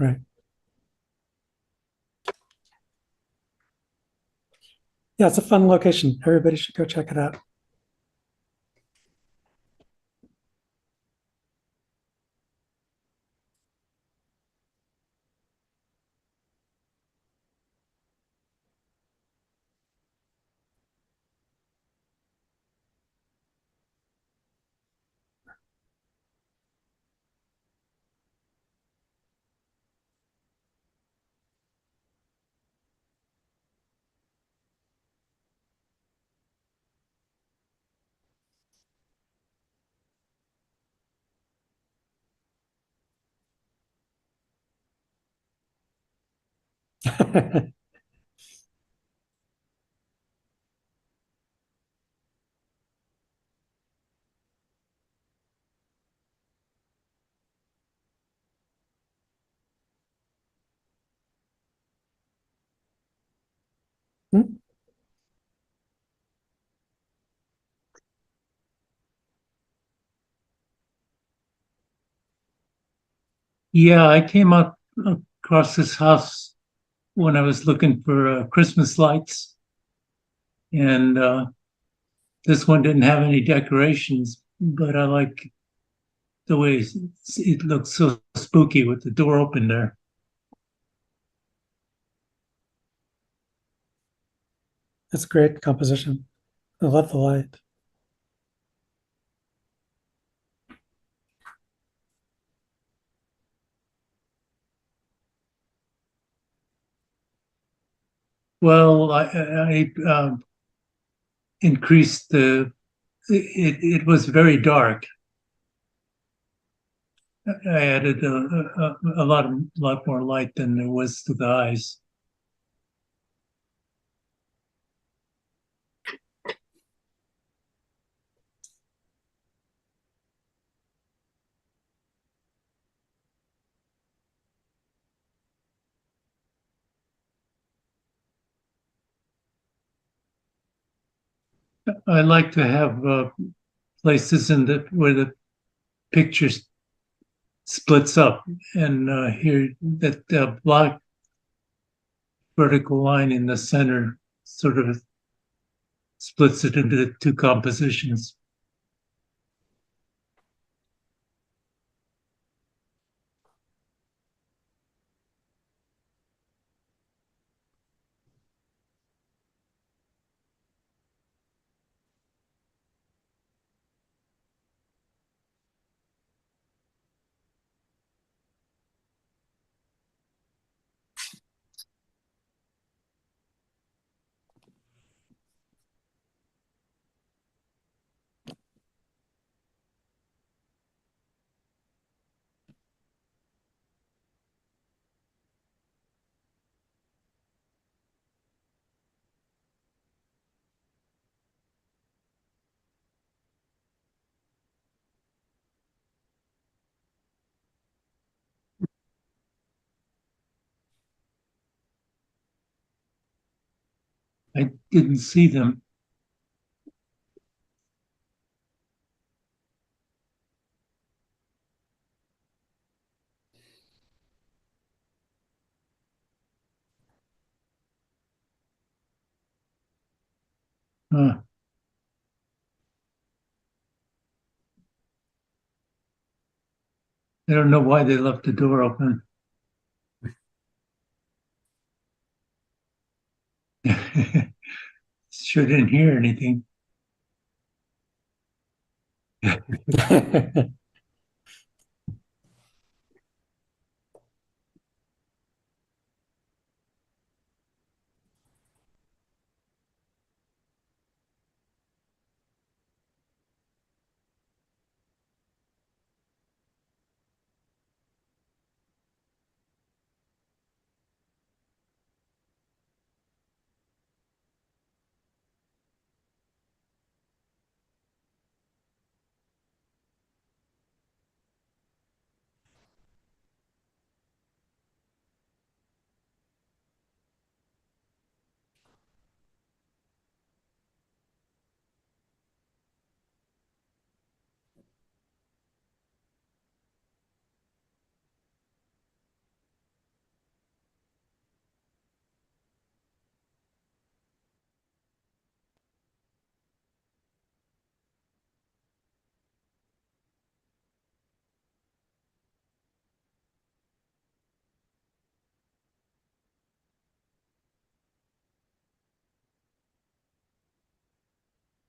Right. Yeah, it's a fun location. Everybody should go check it out. Hmm? Yeah, I came up across this house when I was looking for Christmas lights, and this one didn't have any decorations, but I like the way it looks so spooky with the door open there. It's great composition. I love the light. Well, I increased it was very dark. I added a lot more light than there was to the eyes. I like to have places in the where the picture splits up, and here that black vertical line in the center sort of splits it into two compositions. I didn't see them. Uh, I don't know why they left the door open. Sure didn't hear anything.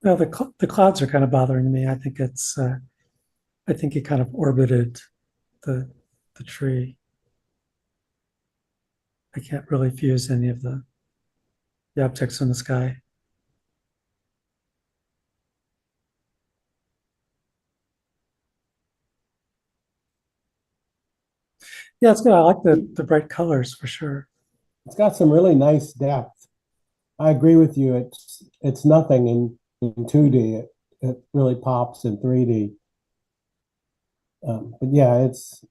Well, the clouds are kind of bothering me. I think I think he kind of orbited the tree. I can't really fuse any of the objects in the sky. Yeah, it's good. I like the bright colors for sure. It's got some really nice depth. I agree with you. It's nothing in 2D. It really pops in 3D. But yeah, it's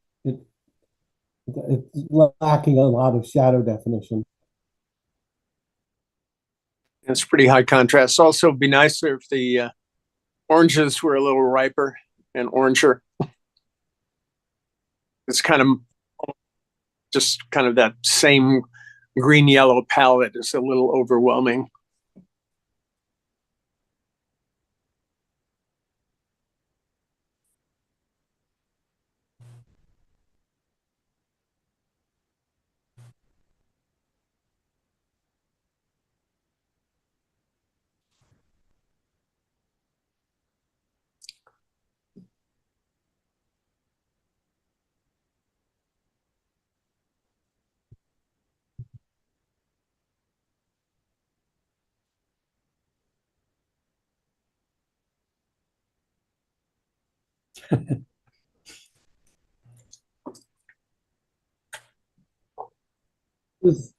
lacking a lot of shadow definition. It's pretty high contrast. Also, it'd be nicer if the oranges were a little riper and oranger. It's kind of just kind of that same green yellow palette is a little overwhelming. This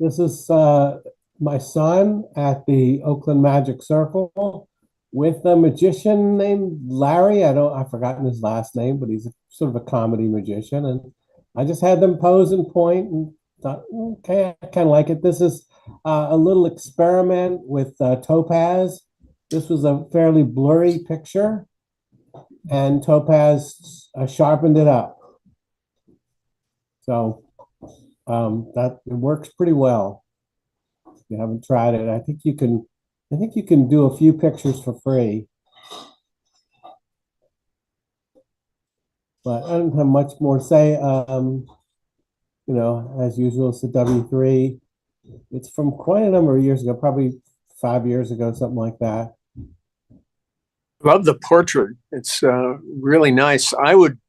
this is my son at the Oakland Magic Circle with a magician named Larry. I've forgotten his last name, but he's sort of a comedy magician. And I just had them pose and point and thought, okay, I kind of like it. This is a little experiment with Topaz. This was a fairly blurry picture, and Topaz sharpened it up. So that it works pretty well. If you haven't tried it, I think you can do a few pictures for free. But I don't have much more to say. You know, as usual, it's the W3. It's from quite a number of years ago, probably 5 years ago, something like that. Love the portrait. It's really nice. I would,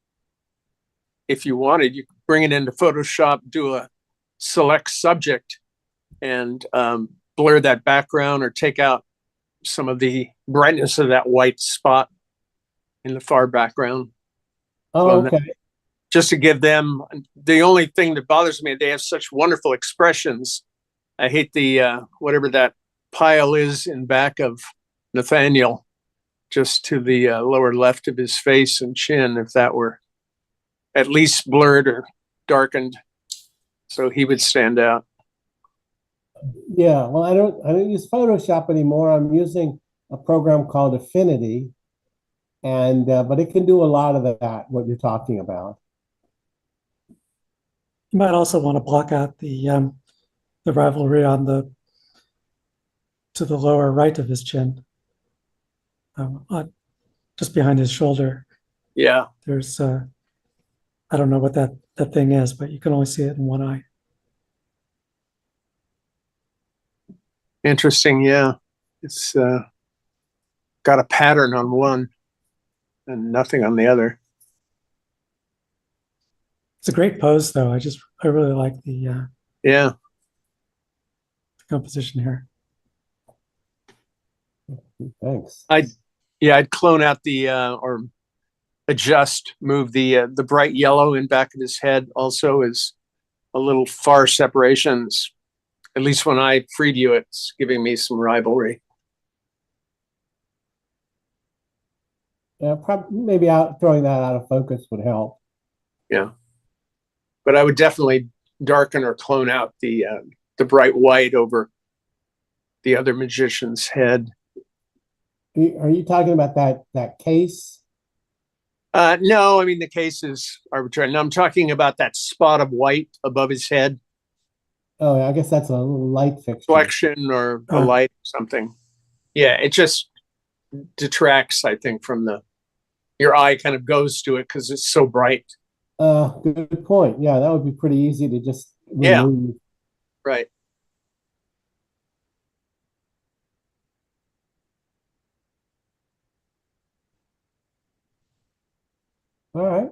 if you wanted, you could bring it into Photoshop, do a select subject and blur that background or take out some of the brightness of that white spot in the far background. Oh, okay. Just to give them, the only thing that bothers me, they have such wonderful expressions. I hate the, whatever that pile is in back of Nathaniel, just to the lower left of his face and chin, if that were at least blurred or darkened, so he would stand out. Yeah, well, I don't use Photoshop anymore. I'm using a program called Affinity, and but it can do a lot of that, what you're talking about. You might also want to block out the rivalry on to the lower right of his chin, just behind his shoulder. Yeah. There's I don't know what that thing is, but you can only see it in one eye. Interesting. Yeah. It's got a pattern on one and nothing on the other. It's a great pose, though. I really like the Yeah. composition here. Thanks. I'd clone out the or move the bright yellow in back of his head. Also, is a little far separations. At least when I preview it, it's giving me some rivalry. Yeah, maybe throwing that out of focus would help. Yeah, but I would definitely darken or clone out the bright white over the other magician's head. Are you talking about that case? No, I mean the case is arbitrary. No, I'm talking about that spot of white above his head. Oh, I guess that's a little light fixture. Reflection or a light or something. Yeah, it just detracts, I think, from your eye kind of goes to it because it's so bright. Good point. Yeah, that would be pretty easy to just remove. Yeah, right. All right.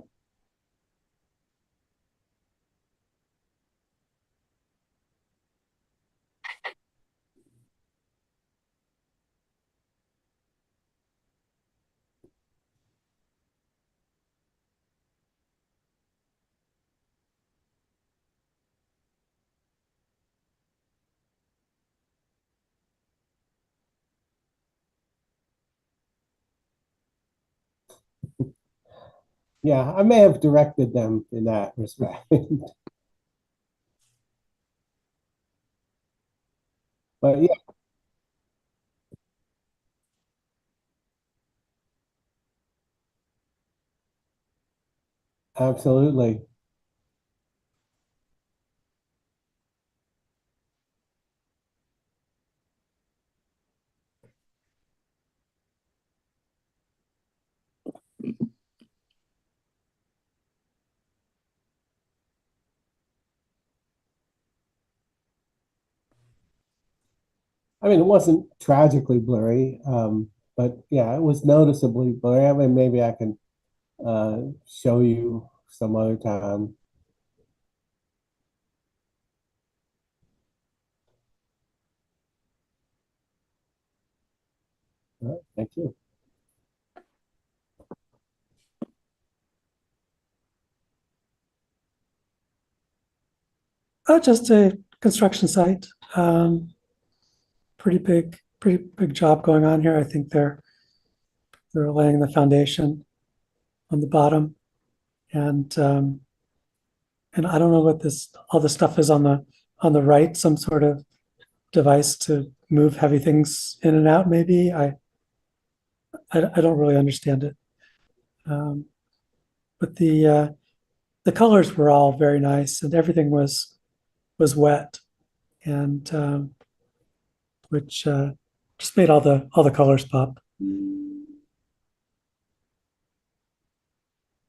Yeah, I may have directed them in that respect. But yeah, absolutely. I mean, it wasn't tragically blurry, but yeah, it was noticeably blurry. I mean, maybe I can show you some other time. All right, thank you. Oh, just a construction site. Pretty big job going on here. I think they're laying the foundation on the bottom, and I don't know what this all the stuff is on the right. Some sort of device to move heavy things in and out. Maybe I don't really understand it. Um, but the colors were all very nice, and everything was wet, and which just made all the colors pop.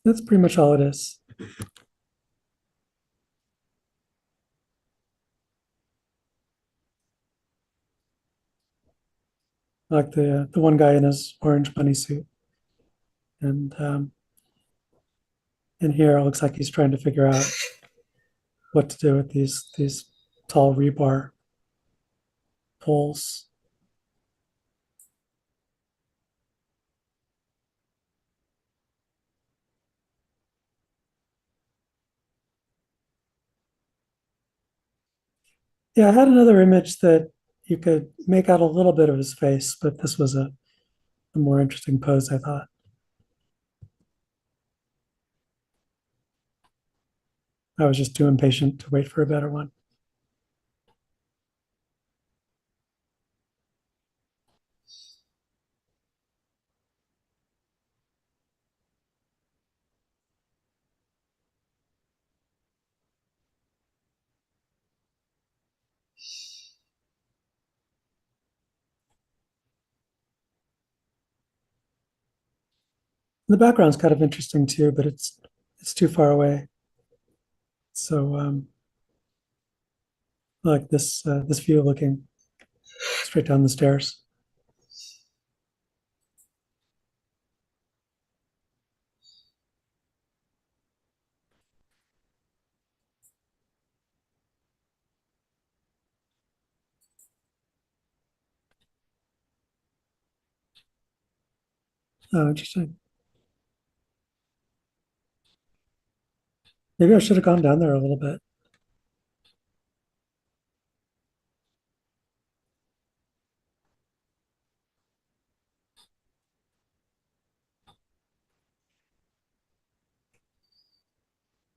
That's pretty much all it is. Like the one guy in his orange bunny suit, and in here it looks like he's trying to figure out what to do with these tall rebar poles. Yeah, I had another image that you could make out a little bit of his face, but this was a more interesting pose, I thought. I was just too impatient to wait for a better one. The background's kind of interesting too, but it's too far away. So I like this view looking straight down the stairs. Oh, interesting. Maybe I should have gone down there a little bit.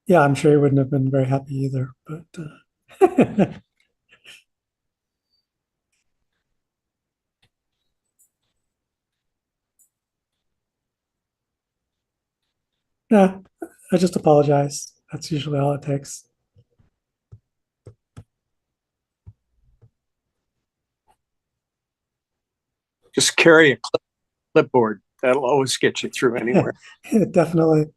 Yeah, I'm sure he wouldn't have been very happy either, but yeah, I just apologize. That's usually all it takes. Just carry a clipboard. That'll always get you through anywhere. Definitely.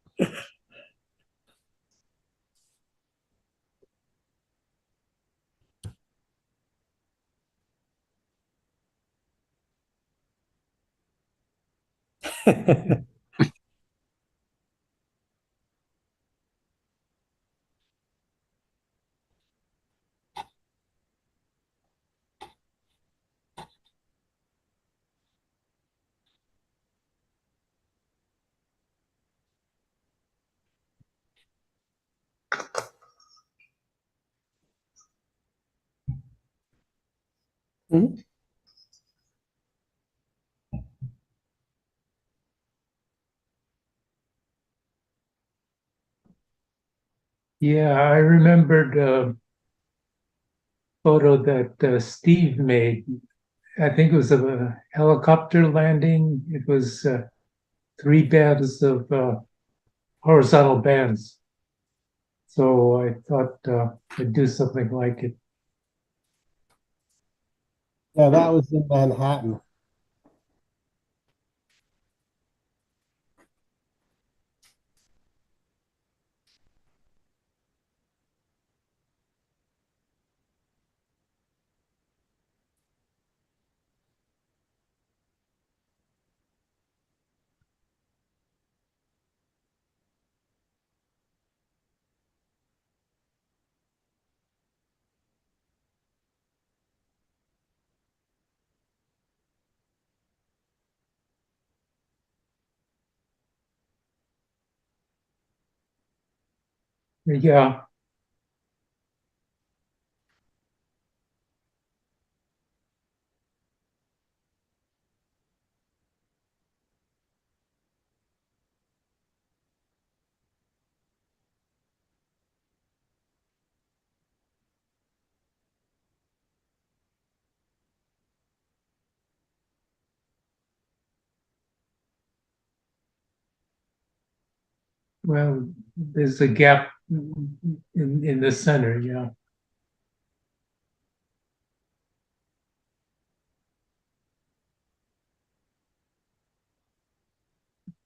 Mhm. Yeah, I remembered a photo that Steve made. I think it was of a helicopter landing. It was three bands of horizontal bands. So I thought I'd do something like it. Yeah, that was in Manhattan. Yeah, well, there's a gap in the center. Yeah,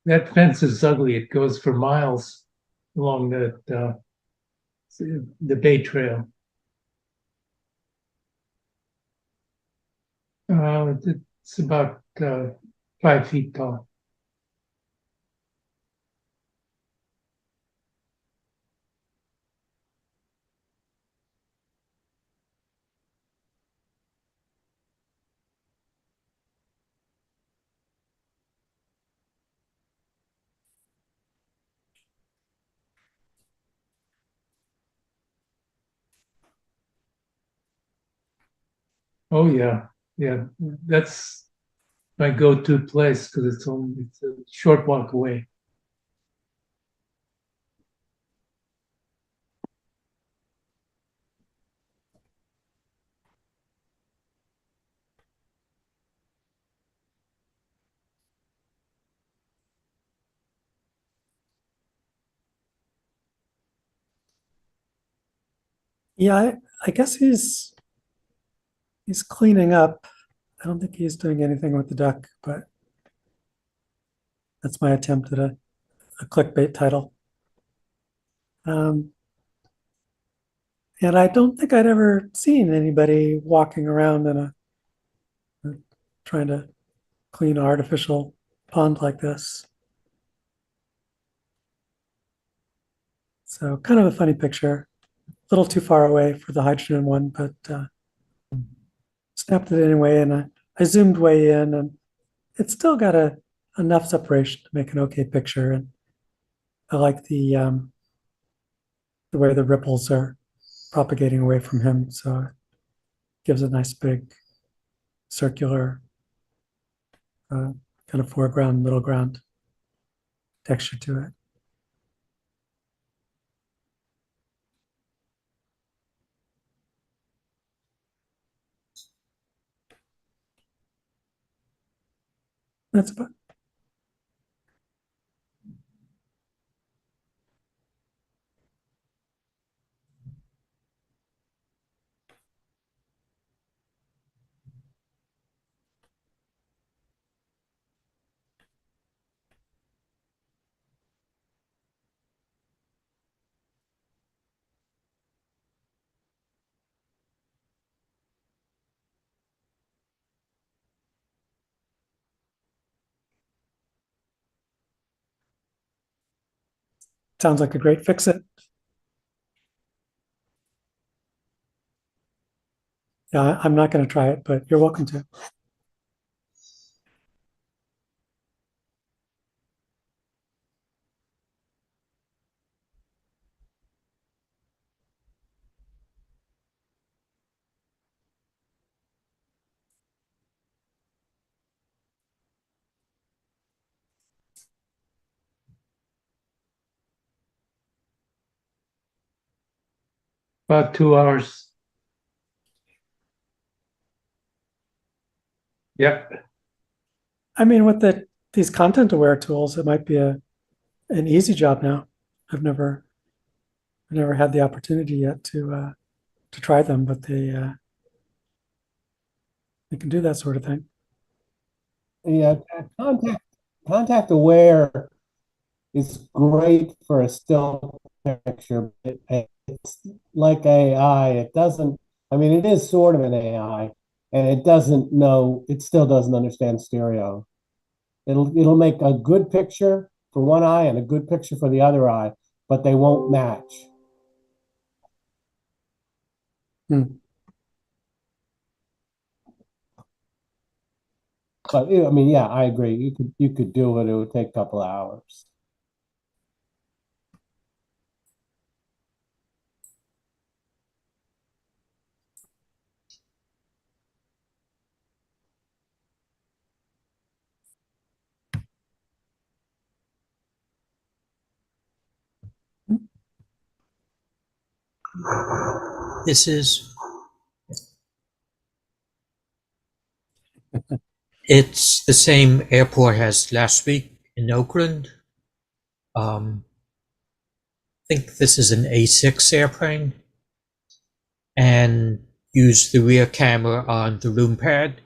that fence is ugly. It goes for miles along the Bay Trail. It's about 5 feet tall. Oh yeah, yeah. That's my go-to place because it's a short walk away. Yeah, I guess he's cleaning up. I don't think he's doing anything with the duck, but that's my attempt at a clickbait title. Um, and I don't think I'd ever seen anybody walking around in trying to clean an artificial pond like this. So kind of a funny picture. A little too far away for the hydrogen one, but snapped it anyway. And I zoomed way in, and it's still got enough separation to make an okay picture. And I like the way the ripples are propagating away from him. So it gives a nice big circular kind of foreground, middle ground texture to it. That's about, sounds like a great fix it. Yeah, I'm not going to try it, but you're welcome to. About 2 hours. Yep. I mean, with these content-aware tools, it might be an easy job now. I've never had the opportunity yet to try them, but they can do that sort of thing. Yeah, contact aware is great for a still picture. It's like AI. It doesn't, I mean, it is sort of an AI, and it still doesn't understand stereo. It'll make a good picture for one eye and a good picture for the other eye, but they won't match. But I mean, yeah, I agree. You could do it. It would take a couple hours. This is, it's the same airport as last week in Oakland. I think this is an A6 airplane, and use the rear camera on the loom pad.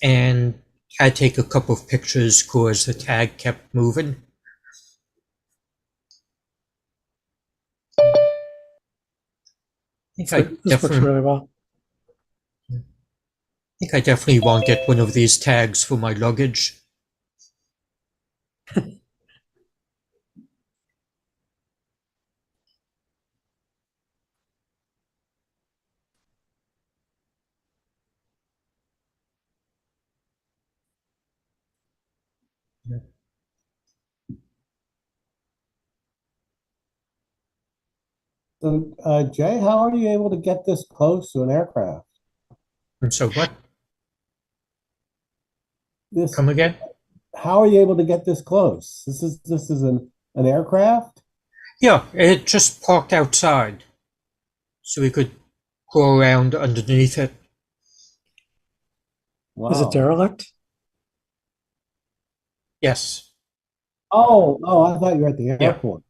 And I take a couple of pictures because the tag kept moving. I think This works really well. I think I definitely want to get one of these tags for my luggage. So, Jay, how are you able to get this close to an aircraft? And so what? This, Come again? how are you able to get this close? This is an aircraft? Yeah, it just parked outside, so we could go around underneath it. Is it Wow. derelict? Yes. Oh, I thought you were at the Yeah. airport.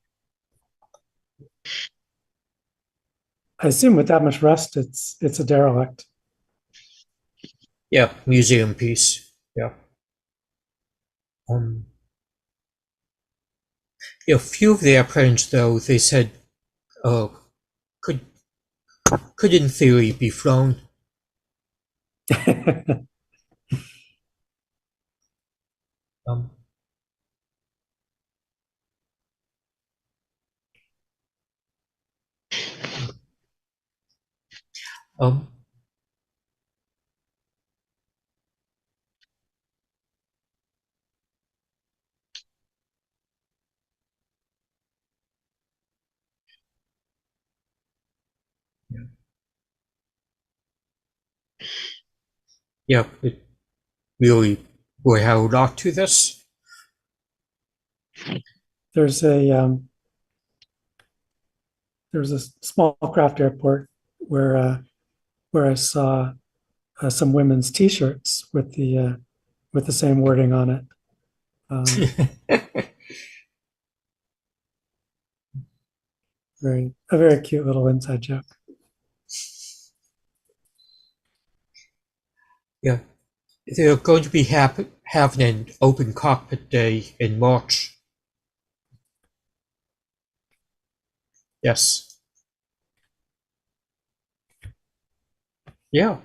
I assume with that much rust, it's a derelict. Yeah, museum piece. Yeah. Yeah, a few of the airplanes, though, they said, could in theory be flown. Um, um, yeah, it really will have a lot to this. There's a small craft airport where I saw some women's T-shirts with the same wording on it. A very cute little inside joke. Yeah, they're going to be having an open cockpit day in March. Yes. Yeah.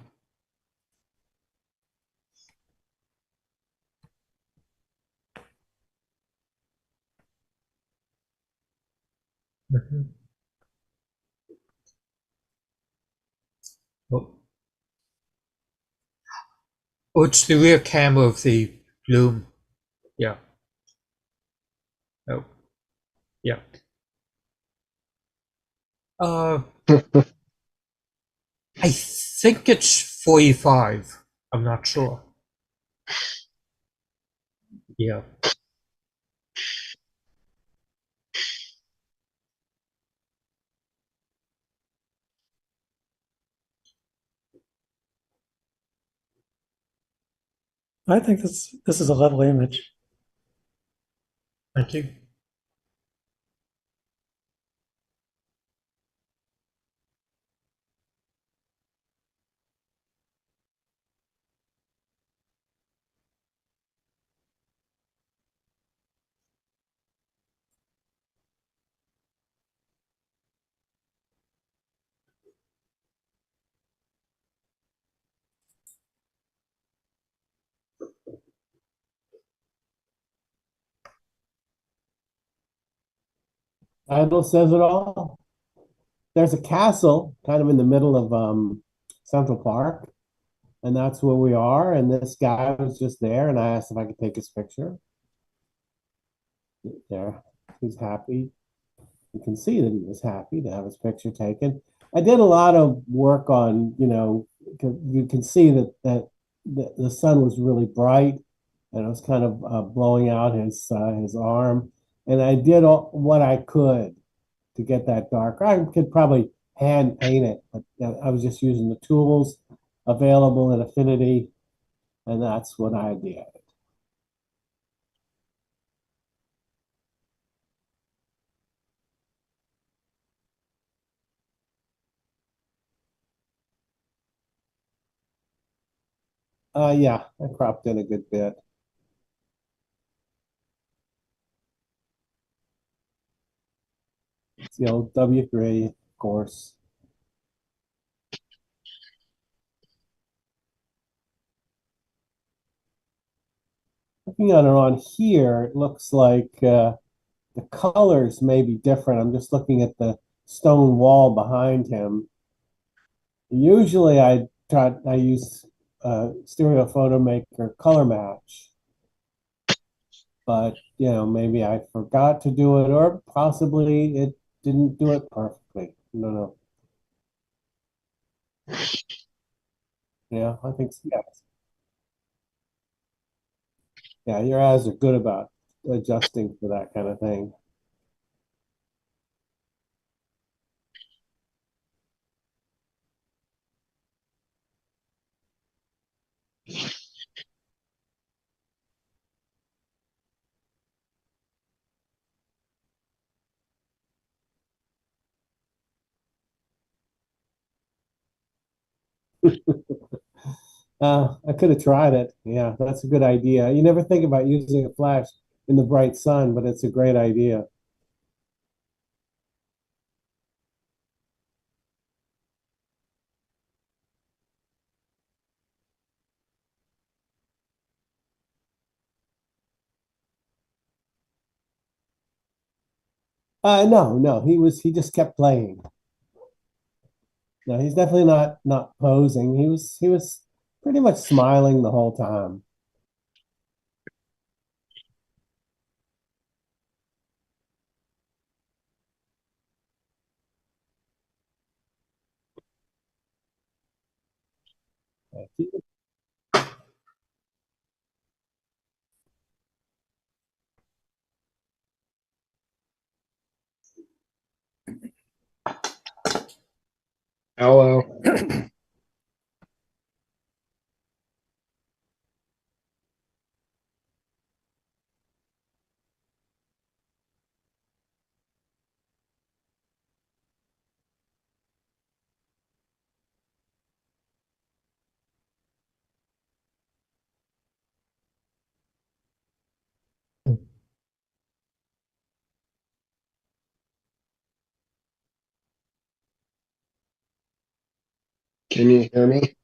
Mhm. Oh, it's the rear camera of the loom. Yeah. Oh, yeah. I think it's 45. I'm not sure. Yeah. I think this is a lovely image. Thank you. Title says it all. There's a castle kind of in the middle of Central Park, and that's where we are. And this guy was just there, and I asked if I could take his picture. There, he's happy. You can see that he was happy to have his picture taken. I did a lot of work on, you can see that the sun was really bright, and it was kind of blowing out his arm. And I did what I could to get that darker. I could probably hand paint it, but I was just using the tools available in Affinity, and that's what I did. Yeah, I cropped in a good bit. It's the old W3, of course. Looking at it on here, it looks like the colors may be different. I'm just looking at the stone wall behind him. Usually I use Stereo Photo Maker color match, but maybe I forgot to do it, or possibly it didn't do it perfectly. No. Yeah, I think so. Yeah. Yeah, your eyes are good about adjusting for that kind of thing. I could have tried it. Yeah, that's a good idea. You never think about using a flash in the bright sun, but it's a great idea. No, he just kept playing. No, he's definitely not posing. He was pretty much smiling the whole time. Hello. Can you hear me?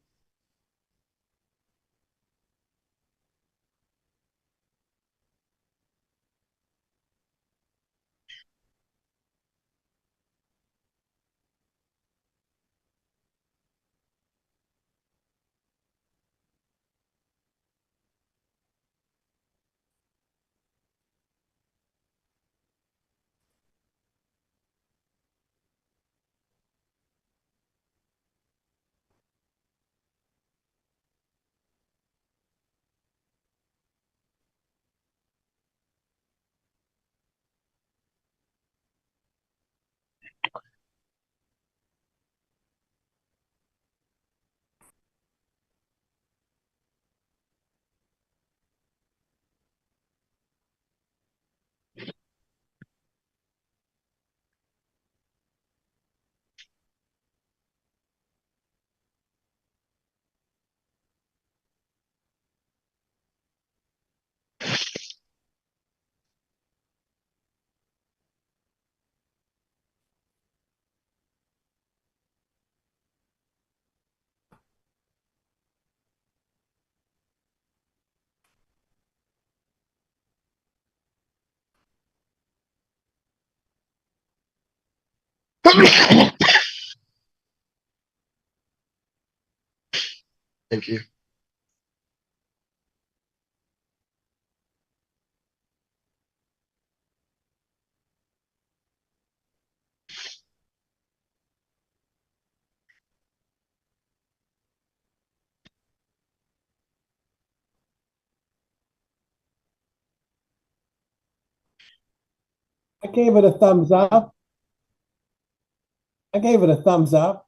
Thank you. I gave it a thumbs up. I gave it a thumbs up.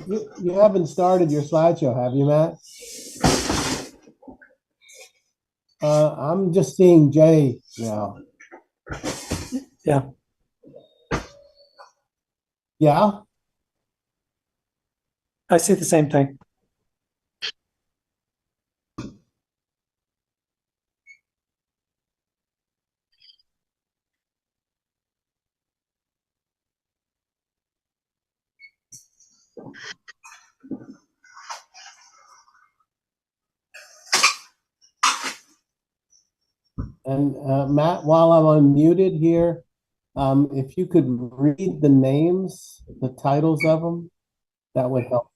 You haven't started your slideshow, have you, Matt? I'm just seeing Jay now. Yeah. Yeah? I see the same thing. And Matt, while I'm unmuted here, if you could read the names, the titles of them, that would help.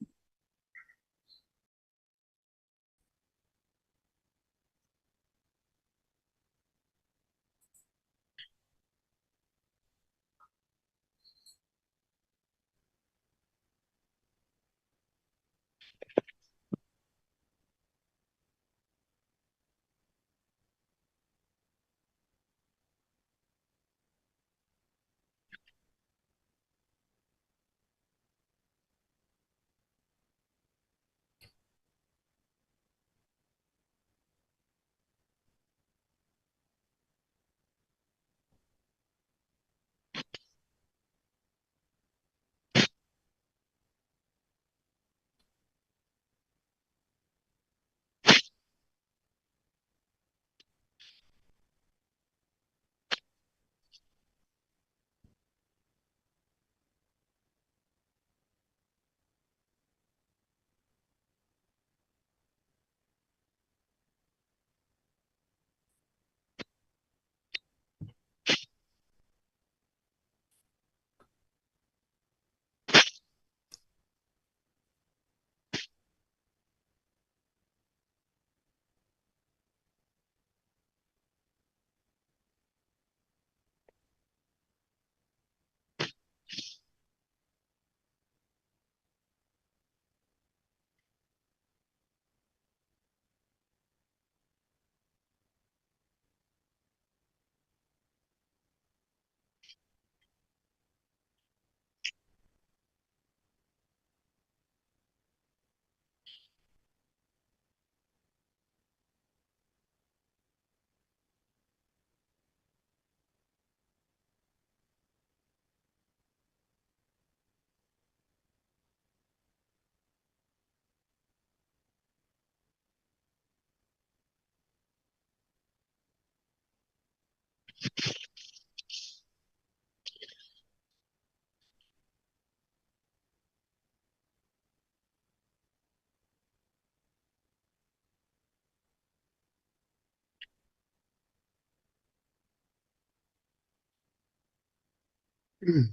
We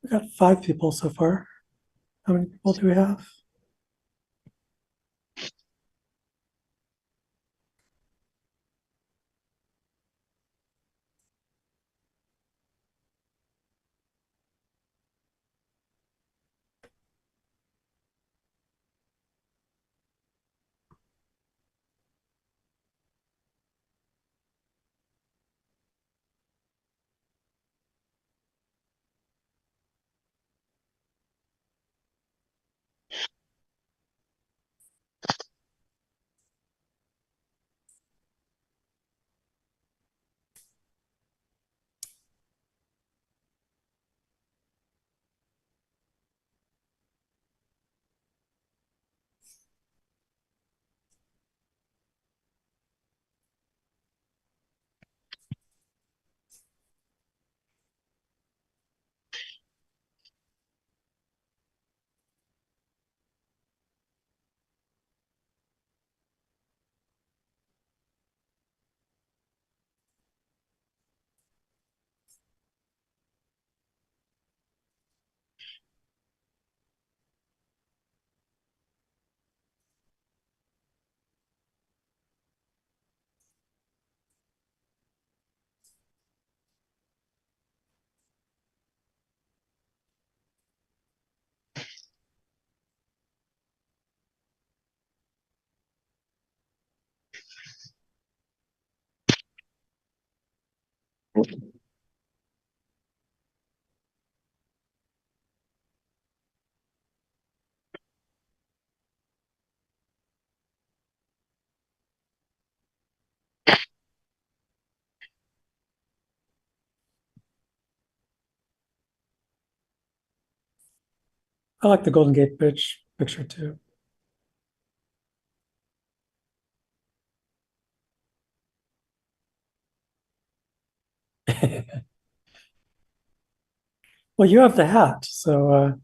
got 5 people so far. How many people do we have? I like the Golden Gate Bridge picture too. Well, you have the hat, so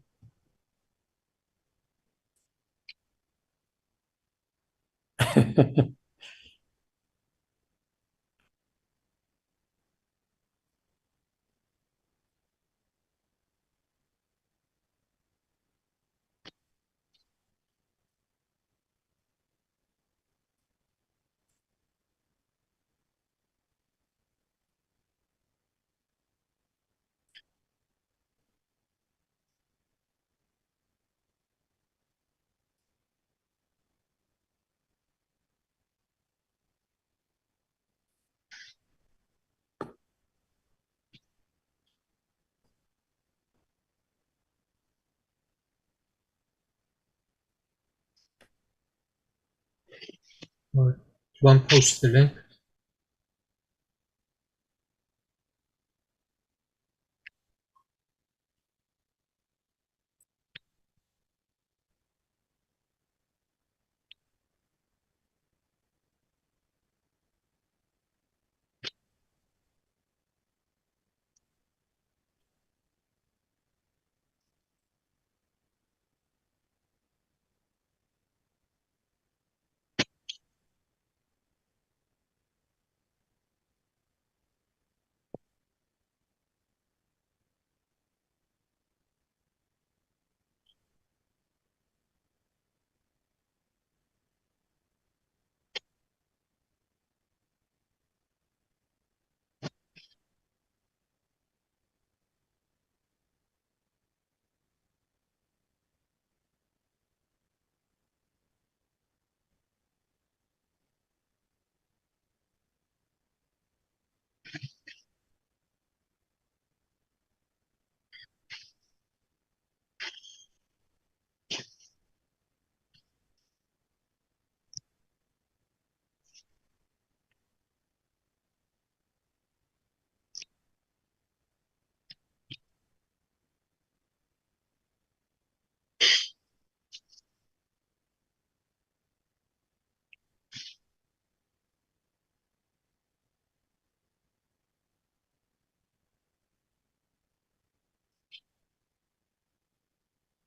One post the link.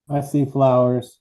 I see flowers.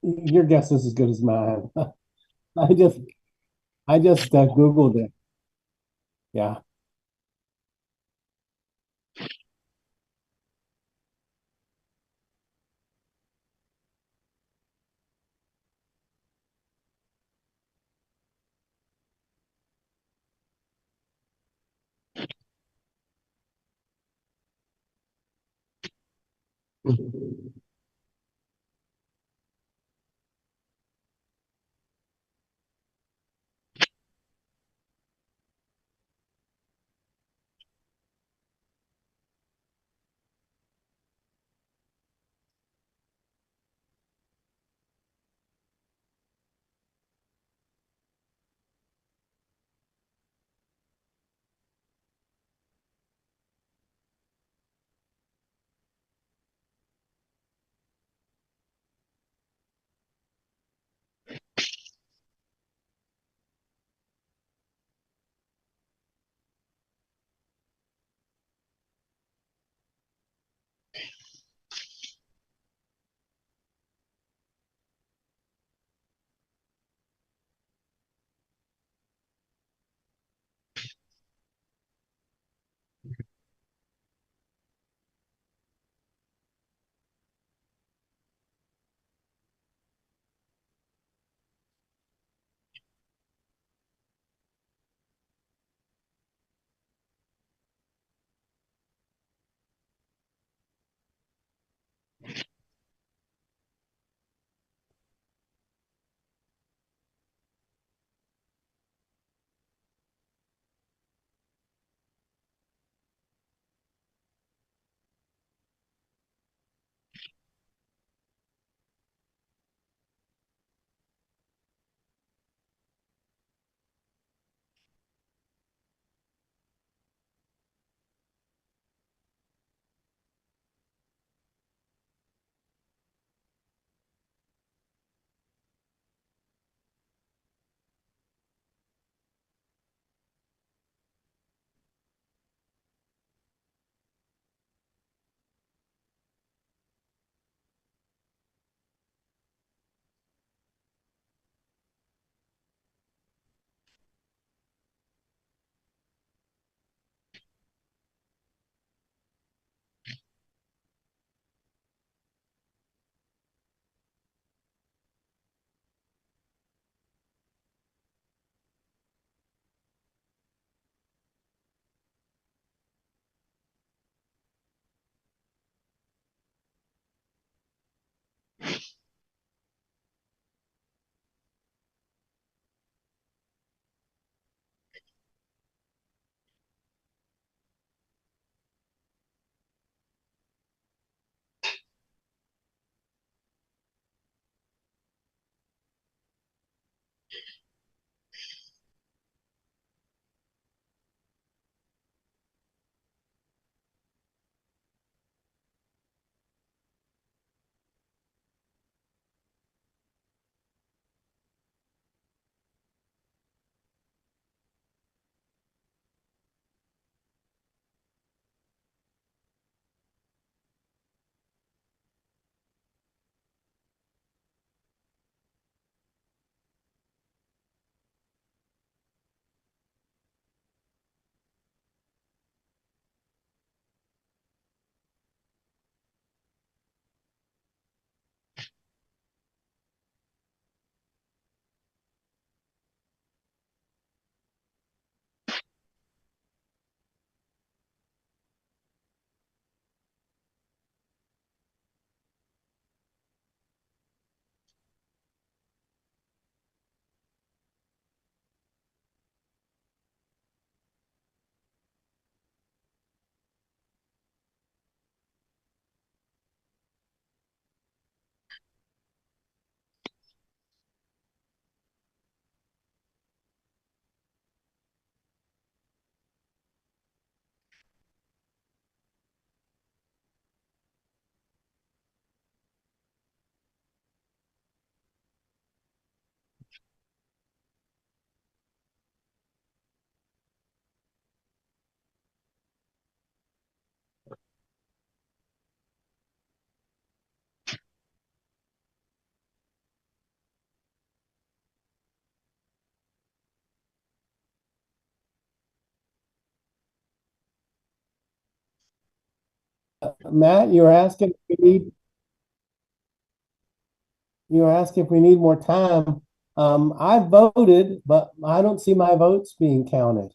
Your guess is as good as mine. I just I just Googled it. Yeah. Matt, you were asking if we need more time. I voted, but I don't see my votes being counted.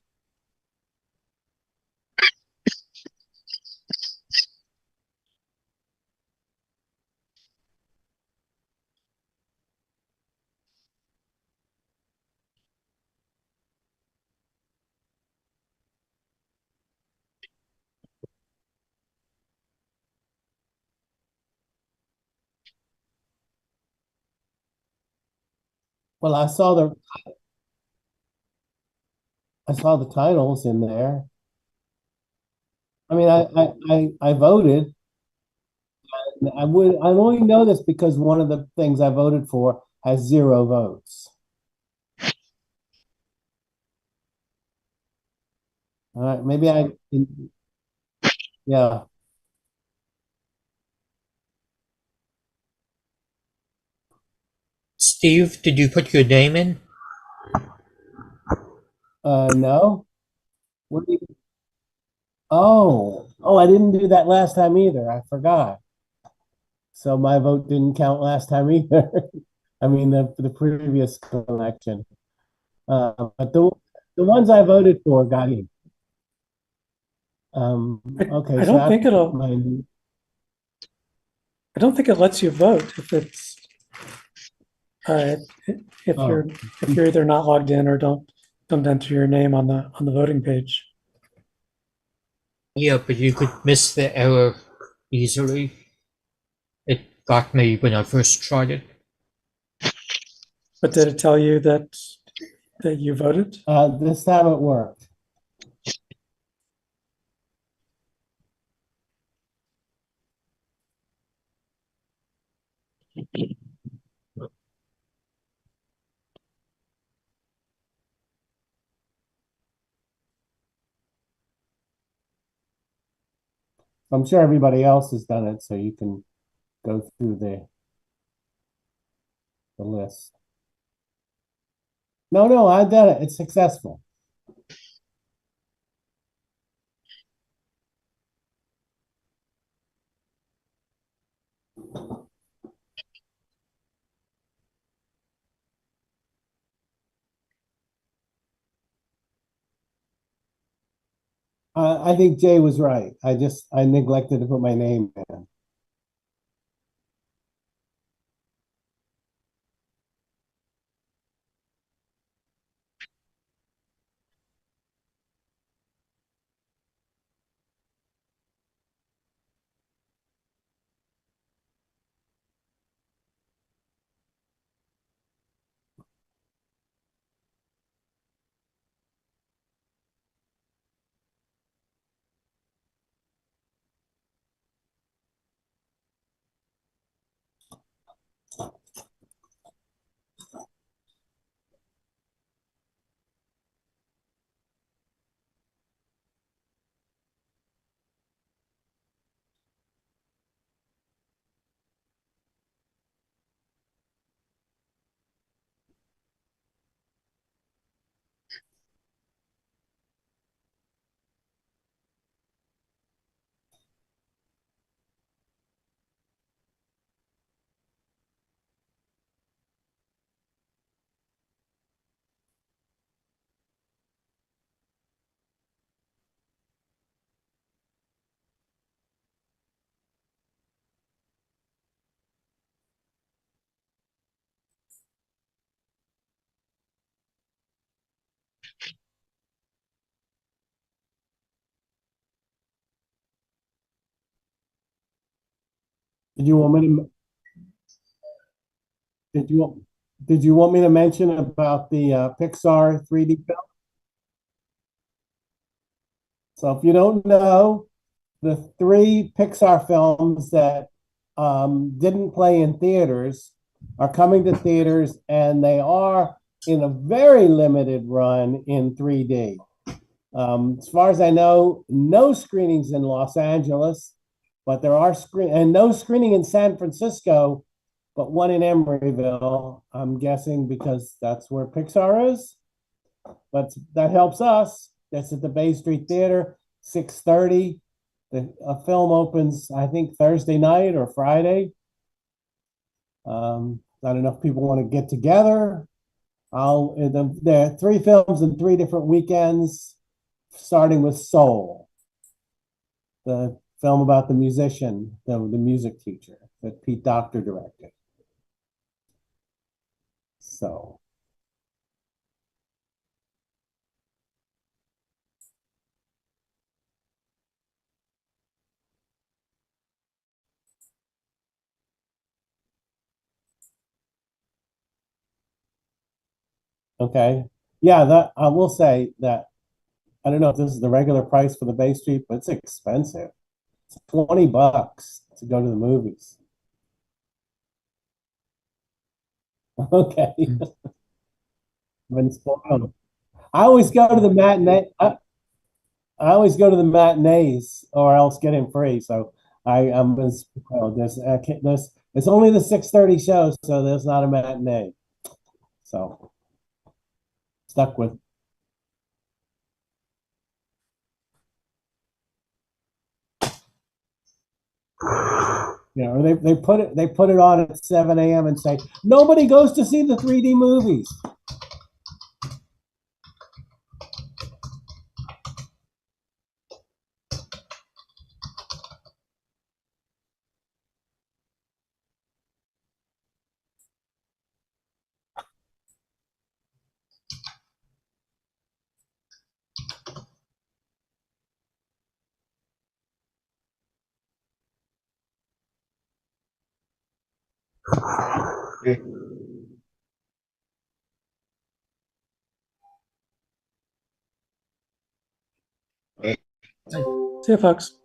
Well, I saw the titles in there. I mean, I voted. I only know this because one of the things I voted for has 0 votes. All right, maybe yeah. Steve, did you put your name in? No. What do you, I didn't do that last time either. I forgot. So my vote didn't count last time either. I mean, the previous election. But the ones I voted for got in. Okay, I so don't think it'll. my, I don't think it lets you vote if it's if Oh. you're either not logged in or don't enter your name on the voting page. Yeah, but you could miss the error easily. It got me when I first tried it. But did it tell you that you voted? This time it worked. I'm sure everybody else has done it, so you can go through the list. No, I did it. It's successful. I think Jay was right. I neglected to put my name in. Did you want me to? Did you Did you want me to mention about the Pixar 3D film? So if you don't know, the 3 Pixar films that didn't play in theaters are coming to theaters, and they are in a very limited run in 3D. As far as I know, no screenings in Los Angeles, but there are and no screening in San Francisco, but one in Emeryville. I'm guessing because that's where Pixar is. But that helps us. That's at the Bay Street Theater, 6:30. a film opens, I think, Thursday night or Friday. I don't know if people want to get together. There are 3 films in 3 different weekends, starting with Soul, the film about the musician, the music teacher that Pete Docter directed. So. Okay. Yeah, that I will say that I don't know if this is the regular price for the Bay Street, but it's expensive. It's $20 to go to the movies. Okay. Been spoiled. I always go to the matinee. I always go to the matinees or else get in free. So I'm spoiled. There's it's only the 6:30 show, so there's not a matinee. So stuck with. You know, or they put it on at 7 a.m. and say nobody goes to see the 3D movies. Okay. See you, folks.